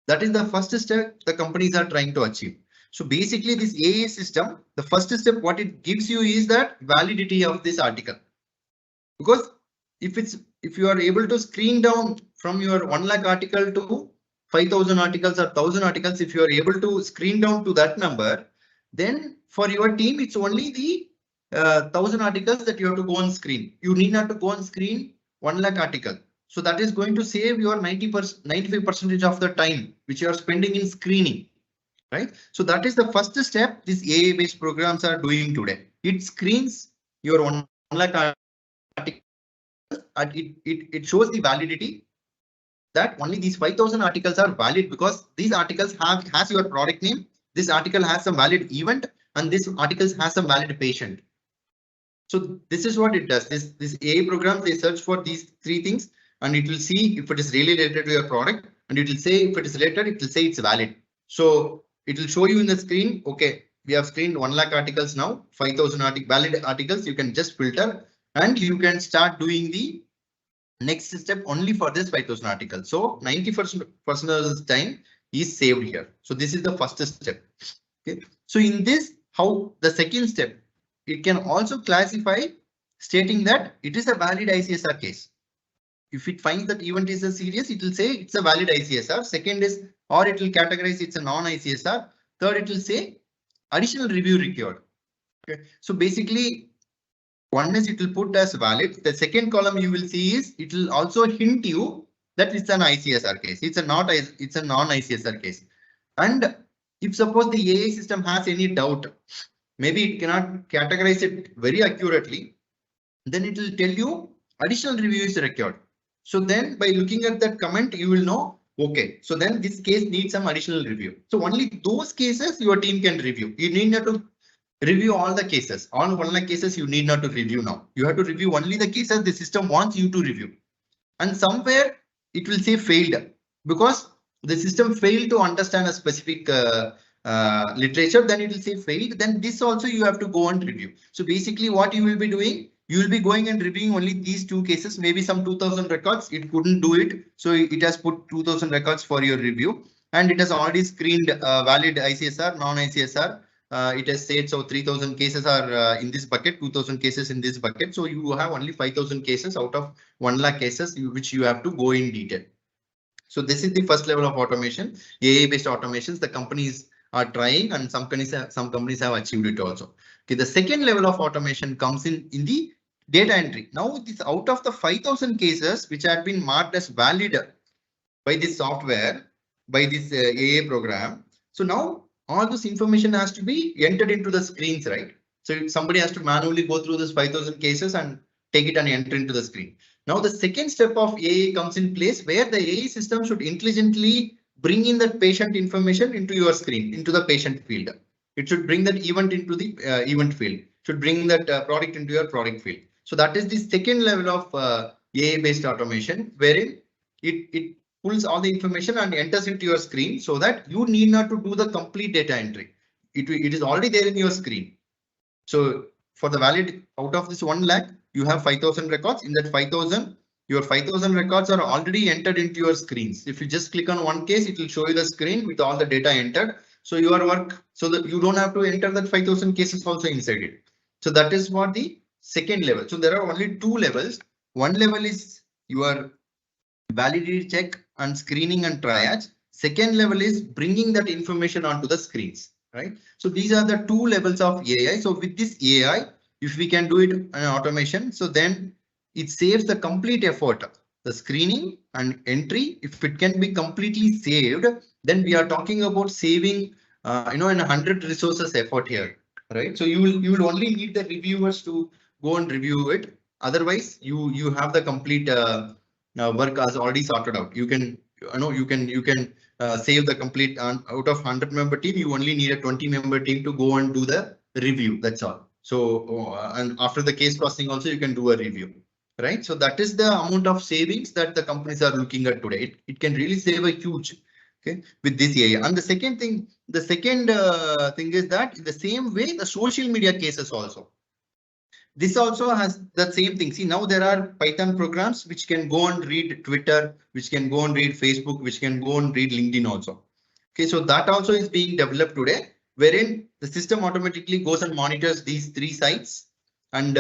That is the first step the companies are trying to achieve. So basically this AI system, the first step what it gives you is that validity of this article. Because if you are able to screen down from your 1 lakh article to 5,000 articles or 1,000 articles, if you are able to screen down to that number, then for your team it's only the 1,000 articles that you have to go on screen. You need not to go on screen 1 lakh article. So that is going to save your 95% of the time which you are spending in screening, right? So that is the first step these AI-based programs are doing today. It screens your 1 lakh articles and it shows the validity that only these 5,000 articles are valid because these articles has your product name. This article has some valid event and this article has some valid patient. So this is what it does. This AI program, they search for these 3 things and it will see if it is really related to your product, and it will say if it is related, it will say it's valid. So it will show you in the screen. Okay, we have screened 1 lakh articles now, 5,000 valid articles. You can just filter and you can start doing the next step only for this 5,000 articles. So 90% of the time is saved here. So this is the first step. Okay. So in this, how the second step, it can also classify stating that it is a valid ICSR case. If it finds that event is a serious, it will say it's a valid ICSR. Second is, or it will categorize it's a non-ICSR. Third, it will say additional review required. Okay. So basically, one is it will put as valid. The second column you will see is it will also hint you that it's an ICSR case. It's a non-ICSR case. And if suppose the AI system has any doubt, maybe it cannot categorize it very accurately, then it will tell you additional review is required. So then by looking at that comment, you will know, okay, so then this case needs some additional review. So only those cases your team can review. You need not to review all the cases. All 1 lakh cases you need not to review now. You have to review only the cases the system wants you to review. And somewhere it will say failed because the system failed to understand a specific literature, then it will say failed. Then this also you have to go and review. So basically what you will be doing, you will be going and reviewing only these two cases, maybe some 2000 records, it couldn't do it. So it has put 2000 records for your review, and it has already screened valid ICSR, non-ICSR. It has said so 3000 cases are in this bucket, 2000 cases in this bucket. So you have only 5000 cases out of 1 lakh cases, which you have to go in detail. So this is the first level of automation, AI based automations the companies are trying, and some companies have achieved it also. Okay, the second level of automation comes in the data entry. Now this out of the 5000 cases which had been marked as valid by this software, by this AI program. So now all this information has to be entered into the screens, right? So somebody has to manually go through this 5000 cases and take it and enter into the screen. Now the second step of AI comes in place, where the AI system should intelligently bring in that patient information into your screen, into the patient field. It should bring that event into the event field, should bring that product into your product field. So that is the second level of AI based automation, wherein it pulls all the information and enters into your screen, so that you need not to do the complete data entry. It is already there in your screen. So for the valid, out of this 1 lakh, you have 5000 records. In that 5000, your 5000 records are already entered into your screens. If you just click on one case, it will show you the screen with all the data entered. So your work, so that you don't have to enter that 5000 cases also inside it. So that is what the second level. So there are only two levels. One level is your validity check and screening and triage. Second level is bringing that information onto the screens, right? So these are the two levels of AI. So with this AI, if we can do it in automation, so then it saves the complete effort. The screening and entry, if it can be completely saved, then we are talking about saving, in 100 resources effort here, right? So you will only need the reviewers to go and review it. Otherwise, you have the complete work as already sorted out. You can save the complete out of 100-member team. You only need a 20-member team to go and do the review. That's all. So and after the case processing also you can do a review, right? So that is the amount of savings that the companies are looking at today. It can really save a huge, okay, with this AI. And the second thing is that in the same way the social media cases also. This also has the same thing. See, now there are Python programs which can go and read Twitter, which can go and read Facebook, which can go and read LinkedIn also. Okay, so that also is being developed today, wherein the system automatically goes and monitors these three sites and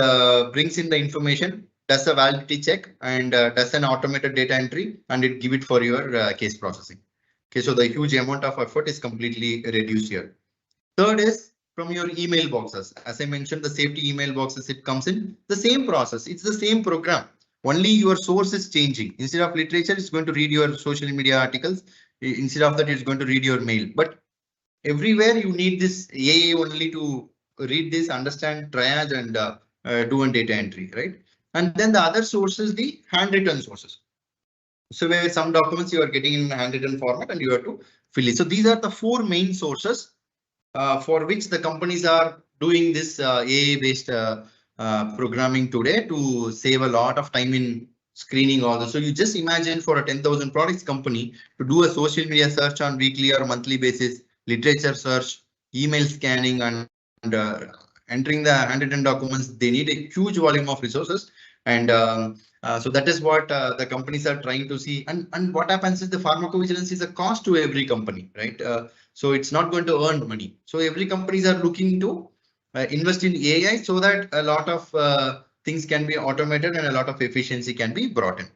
brings in the information, does a validity check, and does an automated data entry, and it give it for your case processing. Okay, so the huge amount of effort is completely reduced here. Third is from your email boxes. As I mentioned, the safety email boxes, it comes in the same process. It's the same program. Only your source is changing. Instead of literature, it's going to read your social media articles. Instead of that, it's going to read your mail. But everywhere you need this AI only to read this, understand, triage, and do a data entry, right? And then the other sources, the handwritten sources. So where some documents you are getting in handwritten format and you have to fill it. So these are the four main sources for which the companies are doing this AI-based programming today to save a lot of time in screening all this. So you just imagine for a 10,000 products company to do a social media search on weekly or monthly basis, literature search, email scanning, and entering the handwritten documents. They need a huge volume of resources, and so that is what the companies are trying to see. And what happens is the pharmacovigilance is a cost to every company, right? So it's not going to earn money. So every companies are looking to invest in AI so that a lot of things can be automated and a lot of efficiency can be brought in.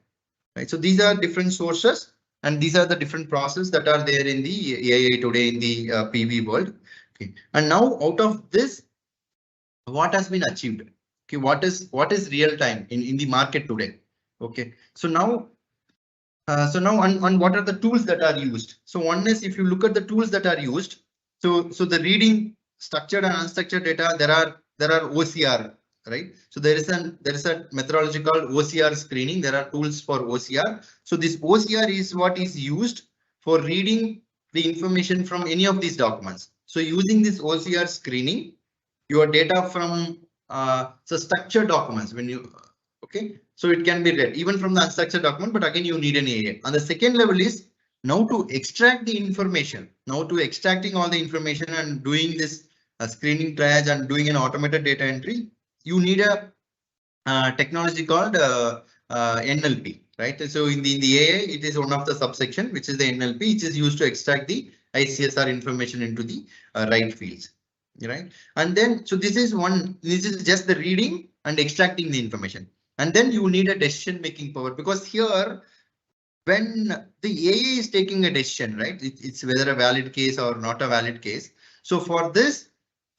Right. So these are different sources, and these are the different processes that are there in the AI today in the PV world. Okay. And now out of this, what has been achieved? Okay, what is real time in the market today? Okay, so now on what are the tools that are used? So one is, if you look at the tools that are used, so the reading structured and unstructured data, there are OCR, right? So there is a methodology called OCR screening. There are tools for OCR. So this OCR is what is used for reading the information from any of these documents. So using this OCR screening, your data from so structured documents, when you okay, so it can be read even from the unstructured document, but again you need an AI. And the second level is Now to extract the information, now to extracting all the information and doing this screening triage and doing an automated data entry, you need a technology called NLP, right? So in the AI, it is one of the subsection, which is the NLP, which is used to extract the ICSR information into the right fields, right? And then, so this is just the reading and extracting the information. And then you need a decision making power, because here, when the AI is taking a decision, right? It's whether a valid case or not a valid case. So for this,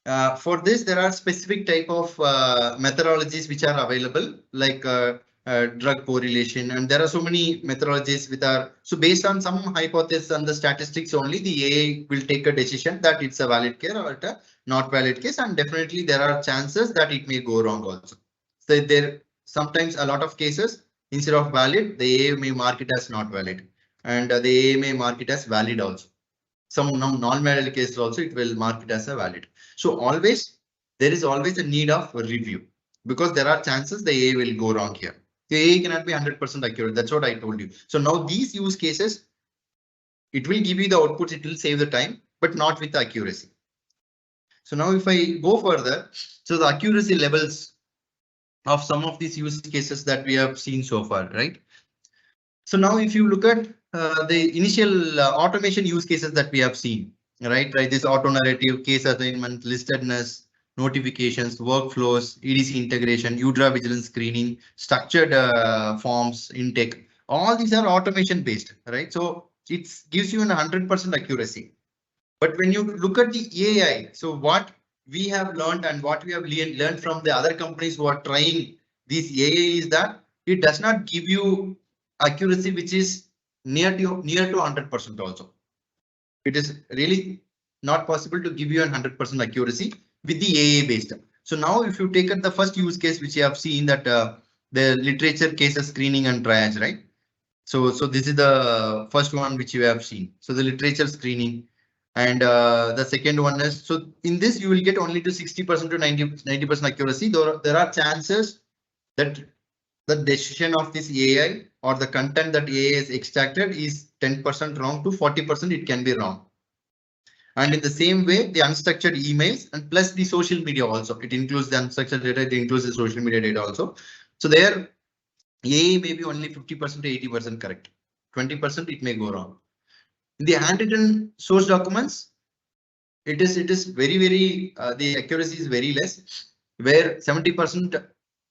there are specific type of methodologies which are available, like drug correlation, and there are so many methodologies with our. So based on some hypothesis and the statistics only, the AI will take a decision that it's a valid case or a not valid case, and definitely there are chances that it may go wrong also. So there sometimes a lot of cases, instead of valid, the AI may mark it as not valid, and the AI may mark it as valid also. Some non-valid cases also it will mark it as a valid. So always there is always a need of review, because there are chances the AI will go wrong here. The AI cannot be 100% accurate. That's what I told you. So now these use cases, it will give you the outputs, it will save the time, but not with the accuracy. So now if I go further, so the accuracy levels of some of these use cases that we have seen so far, right? So now if you look at the initial automation use cases that we have seen, right? This auto narrative, case assignment, listedness, notifications, workflows, EDC integration, UDRA vigilance screening, structured forms, intake. All these are automation based, right? So it gives you an 100% accuracy. But when you look at the AI, so what we have learned and what we have learned from the other companies who are trying this AI is that it does not give you accuracy which is near to 100% also. It is really not possible to give you 100% accuracy with the AI based. So now if you take at the first use case which you have seen, that the literature cases screening and triage, right? So this is the first one which you have seen. So the literature screening. And the second one is, so in this you will get only to 60% to 90% accuracy. There are chances that the decision of this AI or the content that AI is extracted is 10% wrong to 40% it can be wrong. And in the same way, the unstructured emails and plus the social media also, it includes the unstructured data, it includes the social media data also. So there AI may be only 50% to 80% correct. 20% it may go wrong. In the handwritten source documents, it is very the accuracy is very less, where 70%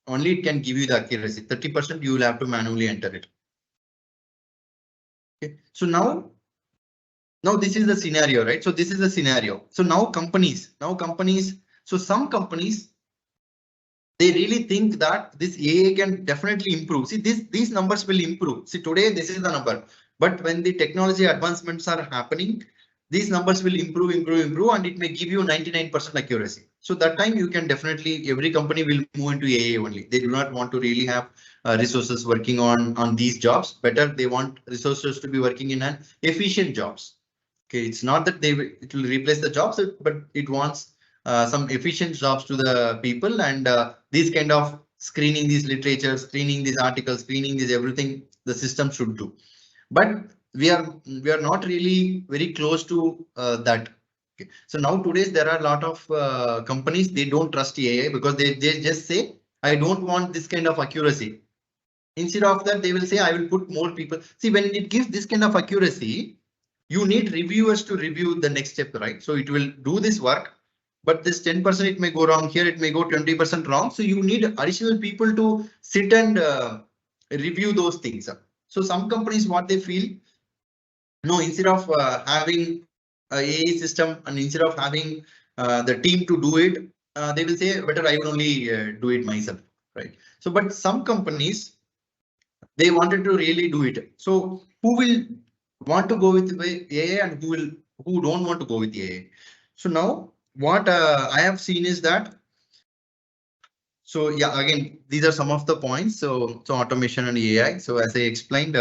only it can give you the accuracy. 30% you will have to manually enter it. Okay. So now this is the scenario, right? So this is the scenario. So now companies, so some companies, they really think that this AI can definitely improve. See, these numbers will improve. See, today this is the number, but when the technology advancements are happening, these numbers will improve, and it may give you 99% accuracy. So that time you can definitely, every company will move into AI only. They do not want to really have resources working on these jobs. Better, they want resources to be working in an efficient jobs. Okay, it's not that it will replace the jobs, but it wants some efficient jobs to the people, and these kind of screening these literature, screening these articles, screening this everything the system should do. But we are not really very close to that. Okay. So now today's there are a lot of companies, they don't trust AI because they just say, I don't want this kind of accuracy. Instead of that, they will say, I will put more people. See, when it gives this kind of accuracy, you need reviewers to review the next step, right? So it will do this work, but this 10% it may go wrong here, it may go 20% wrong. So you need additional people to sit and review those things. So some companies, what they feel, no, instead of having a AI system and instead of having the team to do it, they will say, better I will only do it myself, right? So, but some companies, they wanted to really do it. So who will want to go with AI and who don't want to go with AI? So now what I have seen is that, so yeah, again, these are some of the points. So automation and AI. So as I explained,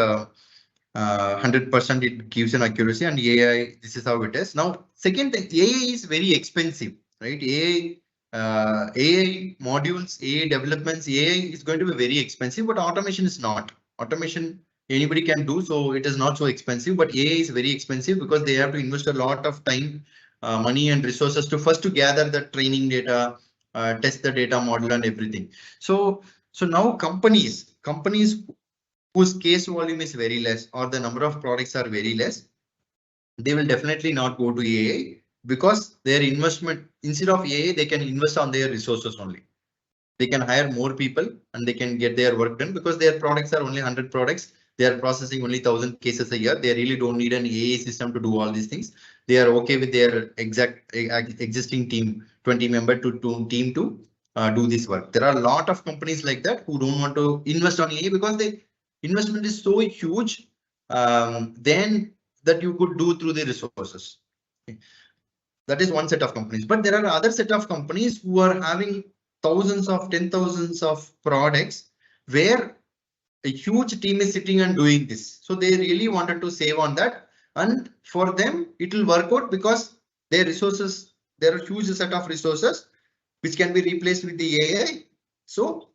100% it gives an accuracy, and AI, this is how it is. Now, second thing, AI is very expensive, right? AI modules, AI developments, AI is going to be very expensive, but automation is not. Automation anybody can do. So it is not so expensive, but AI is very expensive because they have to invest a lot of time, money and resources to first to gather the training data, test the data model and everything. So now companies whose case volume is very less or the number of products are very less, they will definitely not go to AI because their investment, instead of AI, they can invest on their resources only. They can hire more people and they can get their work done because their products are only 100 products. They are processing only 1,000 cases a year. They really don't need an AI system to do all these things. They are okay with their existing team, 20-member team to do this work. There are a lot of companies like that who don't want to invest on AI because the investment is so huge then that you could do through the resources. That is one set of companies, but there are other set of companies who are having thousands of 10,000s of products where a huge team is sitting and doing this. So they really wanted to save on that, and for them it will work out because their resources, there are huge set of resources which can be replaced with the AI. So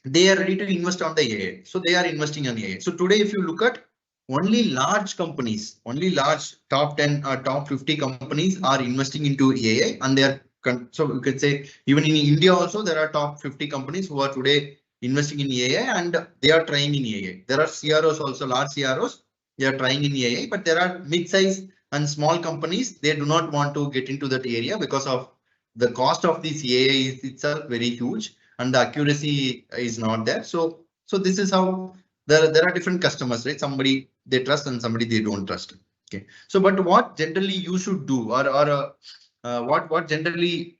they are ready to invest on the AI. So they are investing on AI. So today, if you look at only large companies, only large top 10 or top 50 companies are investing into AI, and they are, so you could say even in India also there are top 50 companies who are today investing in AI and they are trying in AI. There are CROs also, large CROs, they are trying in AI, but there are mid-size and small companies, they do not want to get into that area because of the cost of this AI is itself very huge and the accuracy is not there. So this is how there are different customers, right? Somebody they trust and somebody they don't trust. Okay. So but what generally you should do or what generally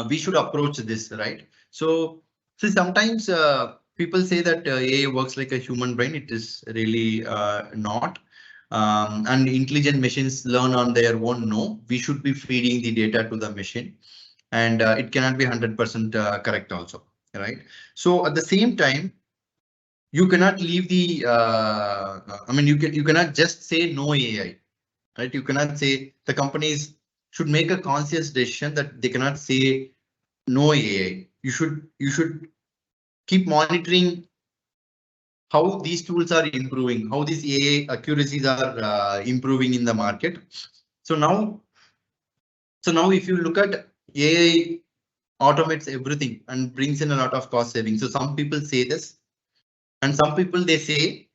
we should approach this, right? So sometimes people say that AI works like a human brain. It is really not. And intelligent machines learn on their own. No, we should be feeding the data to the machine, and it cannot be 100% correct also, right? So at the same time, you cannot leave the I mean you cannot just say no AI, right? You cannot say the companies should make a conscious decision that they cannot say no AI. You should keep monitoring how these tools are improving, how these AI accuracies are improving in the market. So now if you look at AI automates everything and brings in a lot of cost savings. So some people say this, and some people they say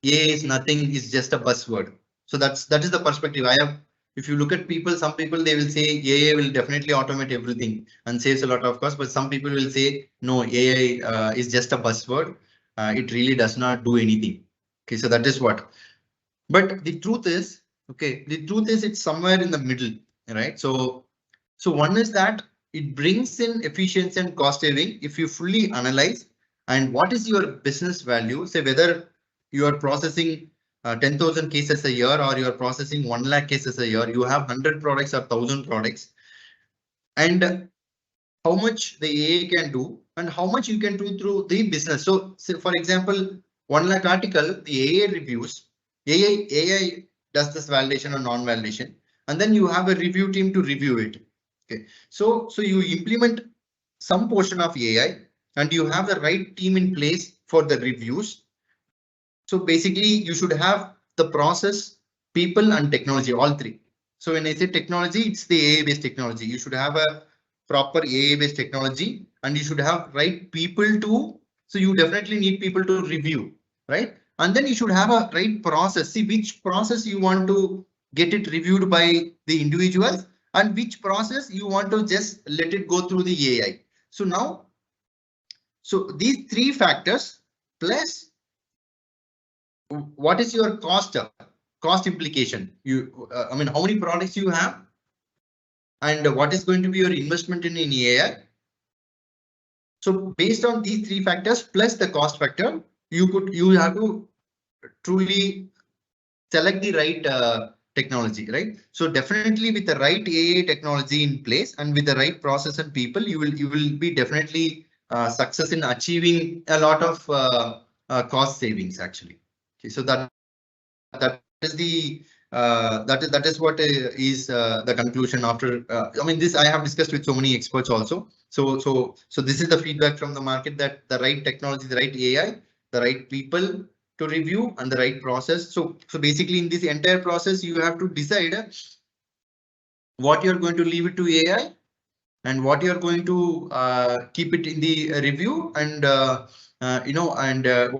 AI is nothing, is just a buzzword. So that is the perspective I have. If you look at people, some people they will say AI will definitely automate everything and saves a lot of cost, but some people will say no, AI is just a buzzword. It really does not do anything. Okay, so that is what. But the truth is, okay, the truth is it's somewhere in the middle, right? So one is that it brings in efficiency and cost saving if you fully analyze and what is your business value. Say whether you are processing 10,000 cases a year or you are processing 1 lakh cases a year, you have 100 products or 1,000 products, and how much the AI can do and how much you can do through the business. So say for example, 1 lakh article, the AI reviews, AI does this validation or non-validation, and then you have a review team to review it. Okay, so you implement some portion of AI and you have the right team in place for the reviews. So basically you should have the process, people and technology, all three. So when I say technology, it's the AI based technology. You should have a proper AI based technology and you should have right people to, so you definitely need people to review, right? And then you should have a right process. See which process you want to get it reviewed by the individuals and which process you want to just let it go through the AI. So now, so these three factors plus what is your cost implication? I mean, how many products you have and what is going to be your investment in AI? So based on these three factors plus the cost factor, you have to truly select the right technology, right? So definitely with the right AI technology in place and with the right process and people, you will be definitely success in achieving a lot of cost savings actually. Okay, so that is the that is what is the conclusion after. I mean, this I have discussed with so many experts also. So this is the feedback from the market that the right technology, the right AI, the right people, to review and the right process. So basically in this entire process, you have to decide what you're going to leave it to AI and what you're going to keep it in the review, and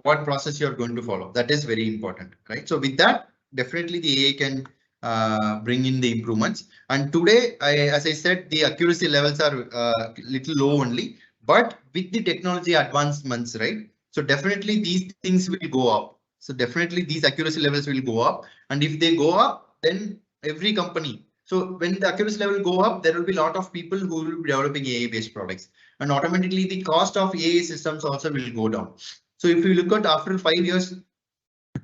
what process you're going to follow. That is very important, right? So with that, definitely the AI can bring in the improvements. And today, as I said, the accuracy levels are little low only, but with the technology advancements, right? So definitely these things will go up. So definitely these accuracy levels will go up, and if they go up, then every company. So when the accuracy level go up, there will be a lot of people who will be developing AI-based products, and automatically the cost of AI systems also will go down. So if you look at after 5 years,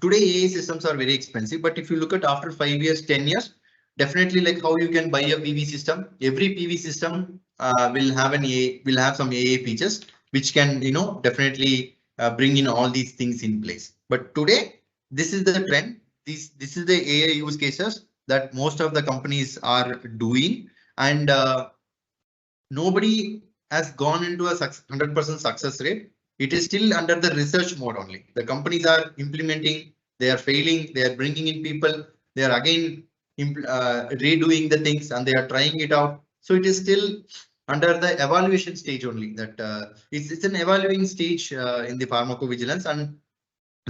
today AI systems are very expensive, but if you look at after 5 years, 10 years, definitely like how you can buy a PV system, every PV system will have an AI, will have some AI features, which can, definitely bring in all these things in place. But today, this is the trend. This is the AI use cases that most of the companies are doing, and nobody has gone into a 100% success rate. It is still under the research mode only. The companies are implementing, they are failing, they are bringing in people, they are again redoing the things, and they are trying it out. So it is still under the evaluation stage only. That it's an evaluating stage in the pharmacovigilance, and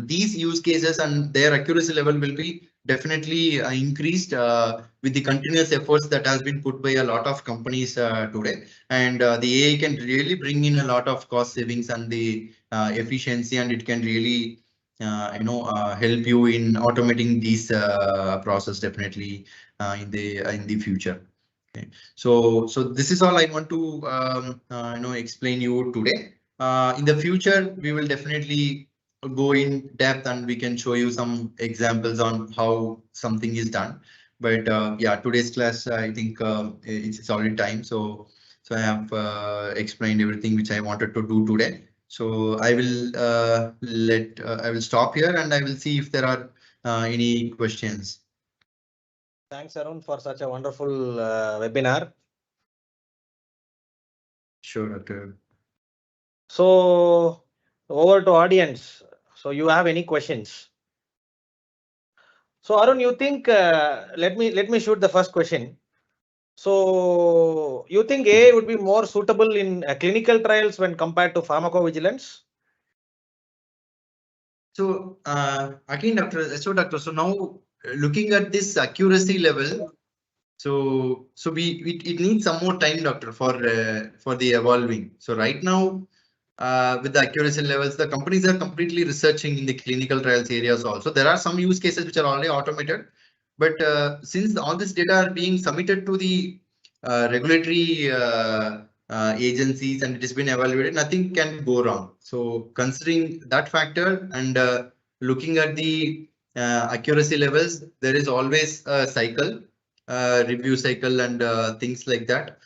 these use cases and their accuracy level will be definitely increased with the continuous efforts that has been put by a lot of companies today. And the AI can really bring in a lot of cost savings and the efficiency, and it can really help you in automating these process definitely in the future. Okay, so this is all I want to explain you today. In the future, we will definitely go in depth and we can show you some examples on how something is done. But yeah, today's class, I think it's already time. So I have explained everything which I wanted to do today. So I will I will stop here, and I will see if there are any questions. Thanks, Arun, for such a wonderful webinar. Sure, Doctor. So over to audience. So you have any questions? So Arun, you think, let me shoot the first question. So you think AI would be more suitable in clinical trials when compared to pharmacovigilance? So again, Doctor, so now looking at this accuracy level, so it needs some more time, Doctor, for the evolving. So right now, with the accuracy levels, the companies are completely researching in the clinical trials areas also. There are some use cases which are already automated, but since all this data are being submitted to the regulatory agencies and it has been evaluated, nothing can go wrong. So considering that factor and looking at the accuracy levels, there is always a cycle, review cycle and things like that.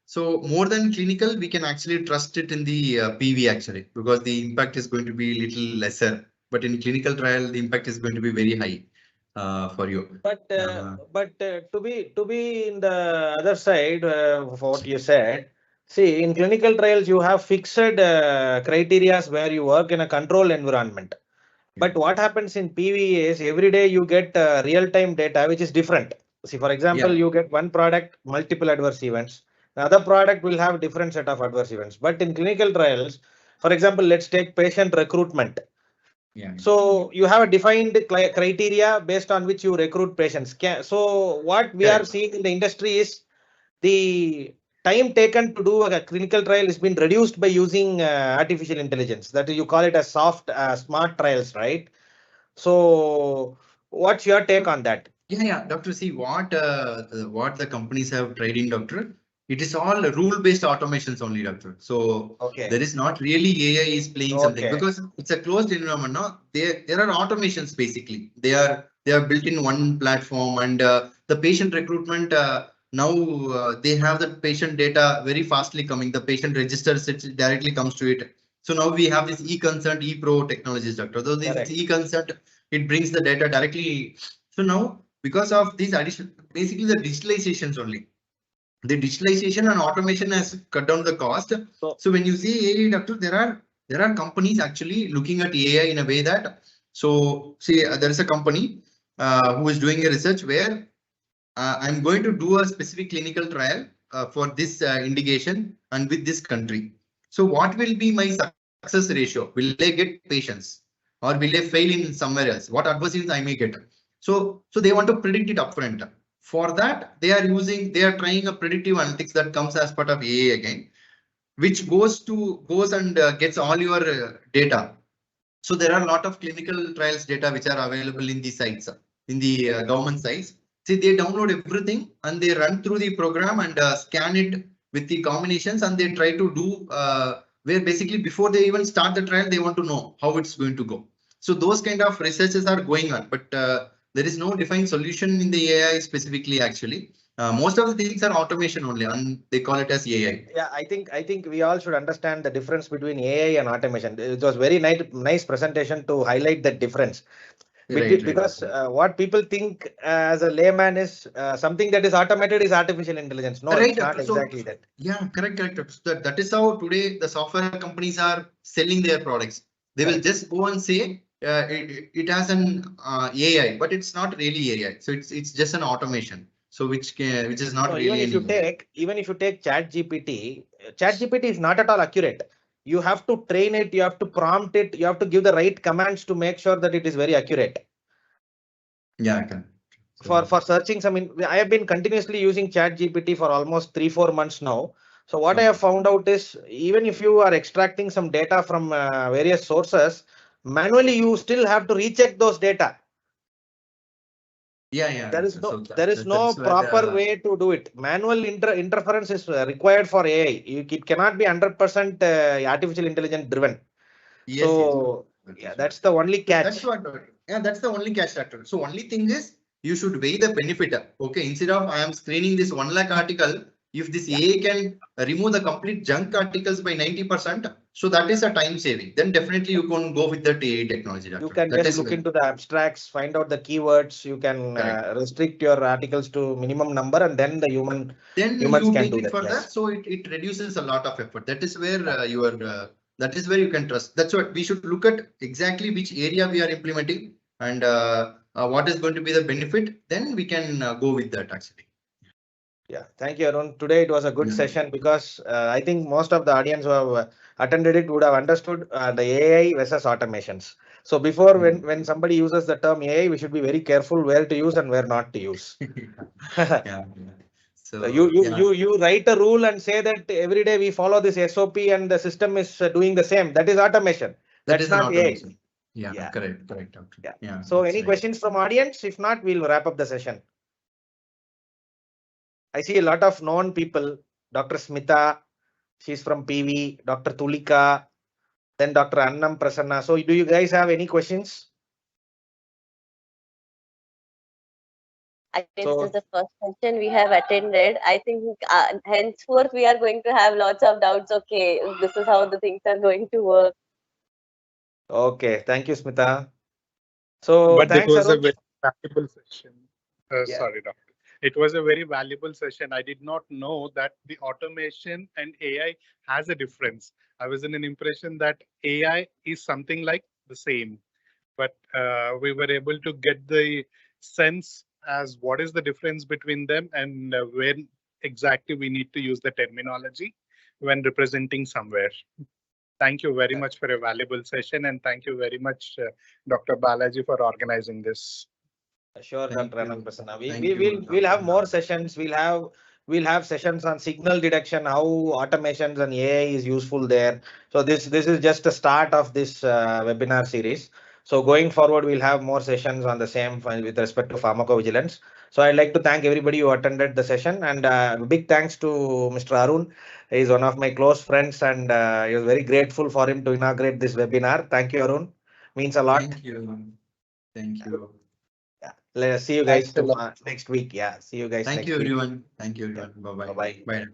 So more than clinical, we can actually trust it in the PV actually, because the impact is going to be a little lesser. But in clinical trial, the impact is going to be very high for you. But to be in the other side of what you said, see, in clinical trials you have fixed criteria where you work in a controlled environment. But what happens in PV is every day you get real-time data which is different. See, for example, you get one product, multiple adverse events. The other product will have different set of adverse events. But in clinical trials, for example, let's take patient recruitment. So you have a defined criteria based on which you recruit patients. So what we are seeing in the industry is the time taken to do a clinical trial has been reduced by using artificial intelligence. That is, you call it a soft, smart trials, right? So what's your take on that? Yeah, Doctor. See what the companies have tried in, Doctor. It is all rule-based automations only, Doctor. So there is not really AI is playing something, because it's a closed environment. No, there are automations basically. They are built in one platform, and the patient recruitment now they have the patient data very fastly coming. The patient registers, it directly comes to it. So now we have this e-consent, e-pro technologies, Doctor. So this e-consent, it brings the data directly. So now, because of these addition, basically the digitalizations only. The digitalization and automation has cut down the cost. So when you see AI, Doctor, there are There are companies actually looking at AI in a way that, so see, there is a company who is doing a research where I'm going to do a specific clinical trial for this indication and with this country. So what will be my success ratio? Will I get patients or will I fail in somewhere else? What adverse events I may get? So they want to predict it upfront. For that, they are trying a predictive analytics that comes as part of AI again, which goes and gets all your data. So there are a lot of clinical trials data which are available in the sites, in the government sites. See, they download everything and they run through the program and scan it with the combinations, and they try to do where basically before they even start the trial, they want to know how it's going to go. So those kind of researches are going on, but there is no defined solution in the AI specifically actually. Most of the things are automation only, and they call it as AI. Yeah, I think we all should understand the difference between AI and automation. It was very nice presentation to highlight that difference. Right. Because what people think as a layman is something that is automated is artificial intelligence. No, Right. it's not exactly that. Yeah, correct. So that is how today the software companies are selling their products. They will just go and say it has an AI, but it's not really AI. So it's just an automation. So which is not No, really an AI. even if you take Chat GPT is not at all accurate. You have to train it, you have to prompt it, you have to give the right commands to make sure that it is very accurate. Yeah, correct. For searching some, I have been continuously using Chat GPT for almost 3-4 months now. So what I have found out is, even if you are extracting some data from various sources, manually you still have to recheck those data. Yeah. There is no proper way to do it. Manual interference is required for AI. It cannot be 100% artificial intelligence driven. Yes. Yeah, that's the only catch. That's the only catch factor. So only thing is you should weigh the benefit. Okay, instead of I am screening this 1 lakh article, if this AI can remove the complete junk articles by 90%, so that is a time saving. Then definitely you can go with the AI technology. You can just look into the abstracts, find out the keywords. You can restrict your articles to minimum number, and then the humans can do that. Further, yes. So it reduces a lot of effort. That is where that is where you can trust. That's what we should look at, exactly which area we are implementing and what is going to be the benefit. Then we can go with that actually. Yeah, thank you, Arun. Today it was a good session because I think most of the audience who have attended it would have understood the AI versus automations. So before, when somebody uses the term AI, we should be very careful where to use and where not to use. So you write a rule and say that every day we follow this SOP and the system is doing the same. That is automation. That's not AI. Yeah, correct, doctor. Yeah. So any questions from audience? If not, we'll wrap up the session. I see a lot of known people. Dr. Smita, she's from PV. Dr. Tulika, then Dr. Annam Prasanna. So do you guys have any questions? I think this is the first session we have attended. I think henceforth we are going to have lots of doubts. Okay, this is how the things are going to work. Okay, thank you, Smita. So but thanks, it was Arun. a very valuable session. Sorry, doctor. It was a very valuable session. I did not know that the automation and AI has a difference. I was in an impression that AI is something like the same, but we were able to get the sense as what is the difference between them and when exactly we need to use the terminology when representing somewhere. Thank you very much for a valuable session, and thank you very much, Dr. Balaji, for organizing this. Sure, Dr. Annam Prasanna. We'll have more sessions. We'll have sessions on signal detection, how automations and AI is useful there. So this is just a start of this webinar series. So going forward, we'll have more sessions on the same with respect to pharmacovigilance. So I'd like to thank everybody who attended the session, and big thanks to Mr. Arun. He's one of my close friends, and I was very grateful for him to inaugurate this webinar. Thank you, Arun. Means a lot. Thank you. Yeah. Let's see you guys next week. Yeah. See you guys next week. Thank you, everyone. Bye-bye. Bye-bye. Bye.